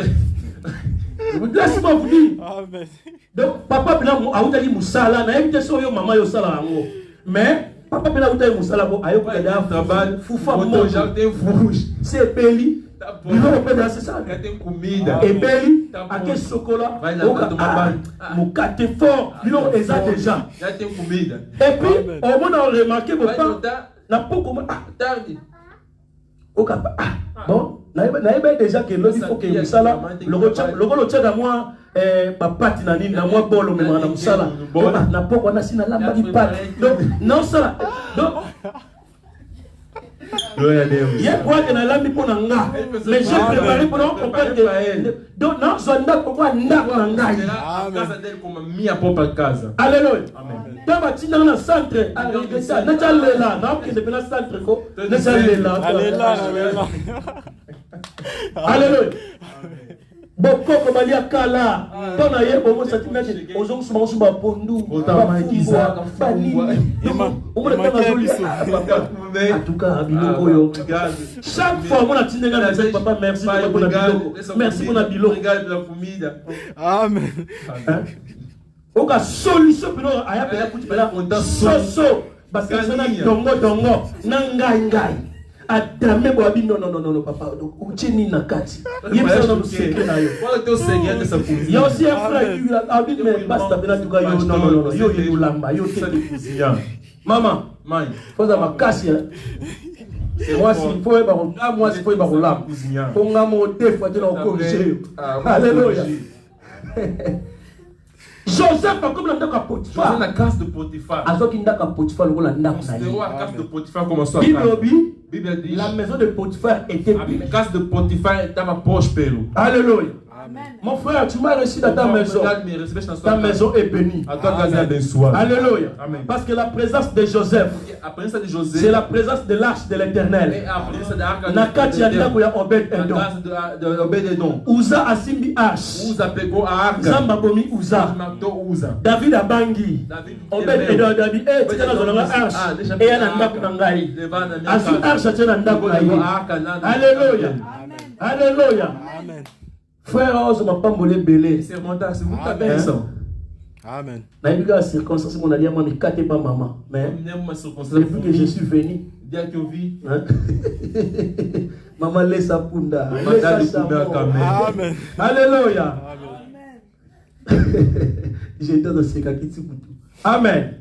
[SPEAKER 2] Laisse-moi vous dire.
[SPEAKER 4] Amen.
[SPEAKER 2] Donc papa bila autali musala na éviter so yo mama yo sala yango. Mais papa bila autali musala bo ayo kutalia
[SPEAKER 1] Trabalho.
[SPEAKER 2] fufa
[SPEAKER 1] Motor já
[SPEAKER 2] mo.
[SPEAKER 1] tem fuz.
[SPEAKER 2] C'est beli.
[SPEAKER 1] Tá bom.
[SPEAKER 2] Bilo peda c'est ça.
[SPEAKER 1] Já tem comida.
[SPEAKER 2] Ebeli,
[SPEAKER 1] Tá bom.
[SPEAKER 2] ake sokola,
[SPEAKER 1] Vai lá, vai tomar banho.
[SPEAKER 2] mukate fort, bilo eza déjà.
[SPEAKER 1] Já tem comida.
[SPEAKER 2] Et puis, au moins on a remarqué que
[SPEAKER 1] Vai
[SPEAKER 2] papa
[SPEAKER 1] notar.
[SPEAKER 2] n'a pas comment
[SPEAKER 1] Tarde.
[SPEAKER 2] bon, naïba déjà que l'autre il faut que musala le tchèque à moi papa tinani na moi bolo mais na musala n'a pas qu'on a si na lamba di pat donc non ça donc
[SPEAKER 1] Glória a Deus.
[SPEAKER 2] il y a quoi que na lambi pour nga mais j'ai préparé pour comprendre que donc non zonda pourquoi nda na ngai
[SPEAKER 1] A casa dele como a minha própria casa.
[SPEAKER 2] alléluia dans ma tina na centre ça na tchalela na que depuis na centre ko na tchalela
[SPEAKER 4] Alléluia.
[SPEAKER 2] alléluia boko ko balia kala tona ye bomo satina ke ozong suma suba pondu
[SPEAKER 1] Otamakiza,
[SPEAKER 2] en tout cas biloko yo chaque fois on a tine nga na papa merci pour la biloko merci pour la biloko
[SPEAKER 1] Obrigado pela comida.
[SPEAKER 4] Amen.
[SPEAKER 2] oka solution pino aya pela kuti pela soso parce que ça na dongo na ngai adame boabi non papa uchini na kati yebisa na secret na yo.
[SPEAKER 1] Qual é o teu segredo dessa
[SPEAKER 2] Il y a
[SPEAKER 1] cozinha?
[SPEAKER 2] aussi un frère qui a dit mais basta bena tu yo non yo yi lamba yo
[SPEAKER 1] Sabe
[SPEAKER 2] te
[SPEAKER 1] cozinhar.
[SPEAKER 2] maman
[SPEAKER 1] Mãe,
[SPEAKER 2] faut ça ma casse moi si faut e ba ko moi si faut e ba ko lamba
[SPEAKER 1] cozinhar.
[SPEAKER 2] ko ngamo te fois de la corriger
[SPEAKER 1] Ah,
[SPEAKER 2] alléluia Joseph comme la ndaka
[SPEAKER 1] José
[SPEAKER 2] Potiphar
[SPEAKER 1] na casa do Potifar.
[SPEAKER 2] azoki ndaka Potiphar lokola ndako na
[SPEAKER 1] Considerou
[SPEAKER 2] ye
[SPEAKER 1] a casa do Potifar como a sua
[SPEAKER 2] Bible
[SPEAKER 1] casa.
[SPEAKER 2] obi
[SPEAKER 1] Bíblia diz
[SPEAKER 2] la maison de Potiphar était
[SPEAKER 1] a
[SPEAKER 2] bénie.
[SPEAKER 1] casa de Potifar estava próspero.
[SPEAKER 2] Alléluia.
[SPEAKER 3] Amen.
[SPEAKER 2] Mon frère, tu m'as reçu dans ta maison.
[SPEAKER 1] Obrigado, me recebeste na sua
[SPEAKER 2] Ta
[SPEAKER 1] casa.
[SPEAKER 2] maison est bénie.
[SPEAKER 1] A tua casa é abençoada.
[SPEAKER 2] Alléluia.
[SPEAKER 1] Amen.
[SPEAKER 2] Parce que la présence de Joseph,
[SPEAKER 1] Porque a presença de José
[SPEAKER 2] c'est la présence de l'arche de
[SPEAKER 1] é
[SPEAKER 2] l'éternel.
[SPEAKER 1] a presença da arca
[SPEAKER 2] Nakati ya ndako ya Obed
[SPEAKER 1] na
[SPEAKER 2] Edom.
[SPEAKER 1] casa de Obed-Edom.
[SPEAKER 2] Uza asimbi arche.
[SPEAKER 1] Uza pegou a arca.
[SPEAKER 2] Zamba bomi Uza.
[SPEAKER 1] Matou Uza.
[SPEAKER 2] David abangi.
[SPEAKER 1] David
[SPEAKER 2] Obed Edom David tika na zona arche. Eya na ndako na ngai.
[SPEAKER 1] levar na minha
[SPEAKER 2] Asu
[SPEAKER 1] casa.
[SPEAKER 2] arche tia na ndako na
[SPEAKER 1] Levou
[SPEAKER 2] ye.
[SPEAKER 1] a arca lá na
[SPEAKER 2] Alléluia.
[SPEAKER 3] Amen.
[SPEAKER 2] Alléluia.
[SPEAKER 4] Amen.
[SPEAKER 2] Frère, ozo mapambole belé.
[SPEAKER 1] Esse irmão tá assim, muita
[SPEAKER 4] Amém.
[SPEAKER 1] bênção.
[SPEAKER 4] Amen.
[SPEAKER 2] Naïbiga la circonstance mon allié mon ikate pas maman. Mais
[SPEAKER 1] Eu me lembro uma circunstância
[SPEAKER 2] depuis que je suis venu,
[SPEAKER 1] dia que eu vi,
[SPEAKER 2] hein, maman laisse sa punda.
[SPEAKER 1] Maman
[SPEAKER 2] Laisse
[SPEAKER 1] dá-lhe
[SPEAKER 2] sa
[SPEAKER 1] comer a
[SPEAKER 2] mort.
[SPEAKER 1] camé.
[SPEAKER 4] Amen.
[SPEAKER 2] Alléluia.
[SPEAKER 3] Amen.
[SPEAKER 2] J'étais dans ce cas qui Amen.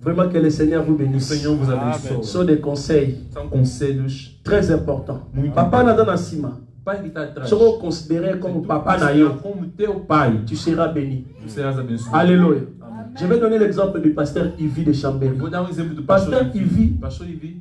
[SPEAKER 2] Vraiment que le Seigneur vous
[SPEAKER 1] o
[SPEAKER 2] bénisse.
[SPEAKER 1] Senhor vos
[SPEAKER 4] Amém.
[SPEAKER 1] abençoe.
[SPEAKER 2] Ce sont des conseils
[SPEAKER 1] São conselhos.
[SPEAKER 2] très importants.
[SPEAKER 1] Muito
[SPEAKER 2] Papa n'a dans cima.
[SPEAKER 1] Pai que está atrás.
[SPEAKER 2] Tu seras considéré comme papa na yo.
[SPEAKER 1] Como teu pai,
[SPEAKER 2] Tu seras béni.
[SPEAKER 1] tu serás abençoado.
[SPEAKER 2] Alléluia.
[SPEAKER 1] Amém.
[SPEAKER 2] Je vais donner l'exemple du pasteur Yvi de Chambéry.
[SPEAKER 1] Vou dar um exemplo do
[SPEAKER 2] Pasteur
[SPEAKER 1] pastor
[SPEAKER 2] Yvi
[SPEAKER 1] Pastor Ivi.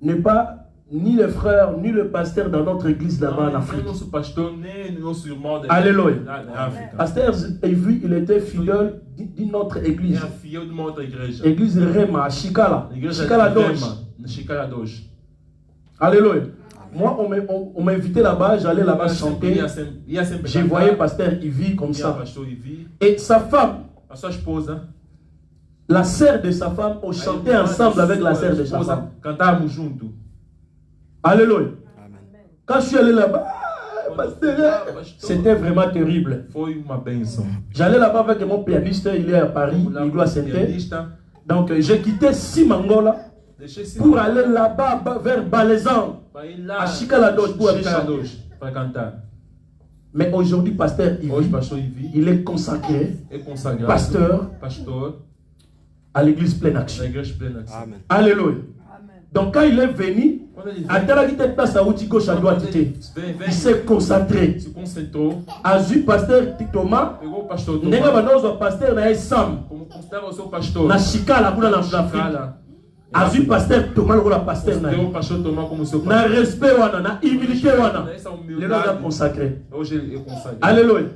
[SPEAKER 2] n'est pas ni le frère ni le pasteur dans notre église là-bas en
[SPEAKER 1] Não,
[SPEAKER 2] Afrique.
[SPEAKER 1] nem nosso pastor, nem nosso irmão
[SPEAKER 2] Alléluia.
[SPEAKER 1] lá na África.
[SPEAKER 2] Pasteur Yvi, il était fidèle d'une autre
[SPEAKER 1] Ele
[SPEAKER 2] église.
[SPEAKER 1] é fiel de uma outra igreja.
[SPEAKER 2] Église Rema, à Chikala.
[SPEAKER 1] Na igreja
[SPEAKER 2] Chikala
[SPEAKER 1] de
[SPEAKER 2] 2.
[SPEAKER 1] Rema, na Chicala 2.
[SPEAKER 2] Alléluia. Moi, on m'a invité là-bas, j'allais là-bas chanter. Je voyais pasteur Ivy comme ça. Et sa femme, la sœur de sa femme, on chantait ensemble avec la sœur de sa femme. Alléluia. Quand je suis allé là-bas, c'était vraiment terrible. J'allais là-bas avec mon pianiste, il est à Paris, il doit s'inter. Donc j'ai quitté Simangola pour aller là-bas vers Balaisan, à Chikaladoche pour aller chanter. Mais aujourd'hui, pasteur Ivy, il est consacré, pasteur à l'église Pleine Action.
[SPEAKER 4] Amen.
[SPEAKER 2] Alléluia. Donc quand il est venu, il s'est concentré. Azu pasteur Thomas, nega banozo pasteur na Sam, na Chikala kuna na Afrique. Azu pasteur Thomas le pasteur na respect wana, na humilité wana. Le nom est consacré. Alléluia.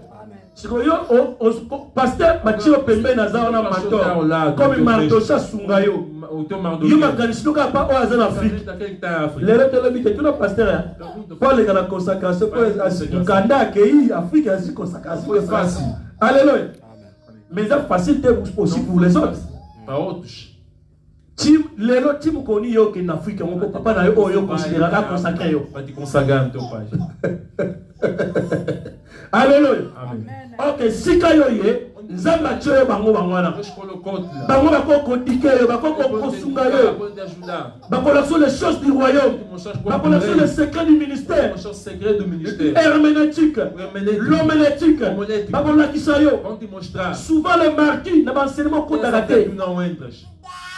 [SPEAKER 2] Pasteur Mathieu Pembe Nazar na mentor comme Mardocha Sungayo. Yo makanisi loka pa o azana Afrique. Lelo telebite tuna pasteur pour les gars consacration pour Uganda qui Afrique a consacration facile. Alléluia. Mais c'est facile aussi pour les autres. Tim lelo tim koni yo que en Afrique mon papa na yo yo considérer consacré yo.
[SPEAKER 1] Pas consacrer en ton page.
[SPEAKER 2] Alléluia. Ok, si kayo ye nzamba tshwe bango bangwana bango bakoko dikeyo bakoko sungayo bakolo sur les choses du royaume bakolo sur les secrets du ministère herméneutique l'homénétique bakolo kisayo souvent les marquis na enseignement kodagate.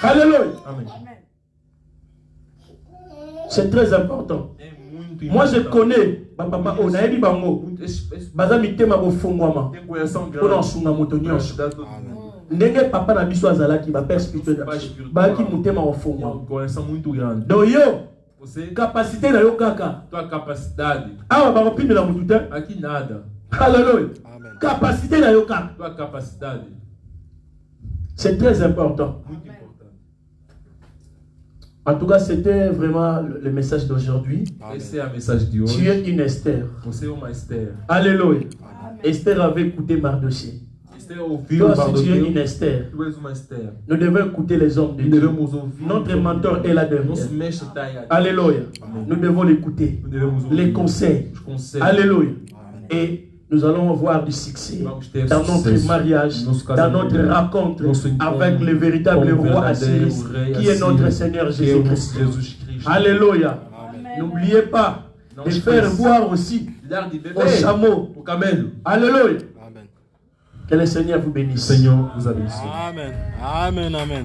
[SPEAKER 2] Alléluia. C'est très important. Moi je connais papa onayebi bango baza mitema bofungwama pona sunga moto nyonso ndenge papa na biso azalaki ba père spirituel baki mutema bofungwama donc yo capacité na yo kaka awa bakopimela mutu te. Alléluia. Capacité na yo kaka c'est très important. En tout cas, c'était vraiment le message d'aujourd'hui. Tu es une Esther. Alléluia. Esther avait écouté Mardoché. Toi aussi, tu es une Esther. Nous devons écouter les hommes de Dieu. Notre mentor est là derrière. Alléluia. Nous devons l'écouter. Les conseils. Alléluia. Et nous allons avoir du succès dans notre mariage, dans notre rencontre avec le véritable roi Asiris, qui est notre Seigneur Jésus-Christ. Alléluia. N'oubliez pas de faire voir aussi au chameau. Alléluia. Que le Seigneur vous bénisse.
[SPEAKER 1] Seigneur vous bénisse.
[SPEAKER 4] Amen. Amen. Amen.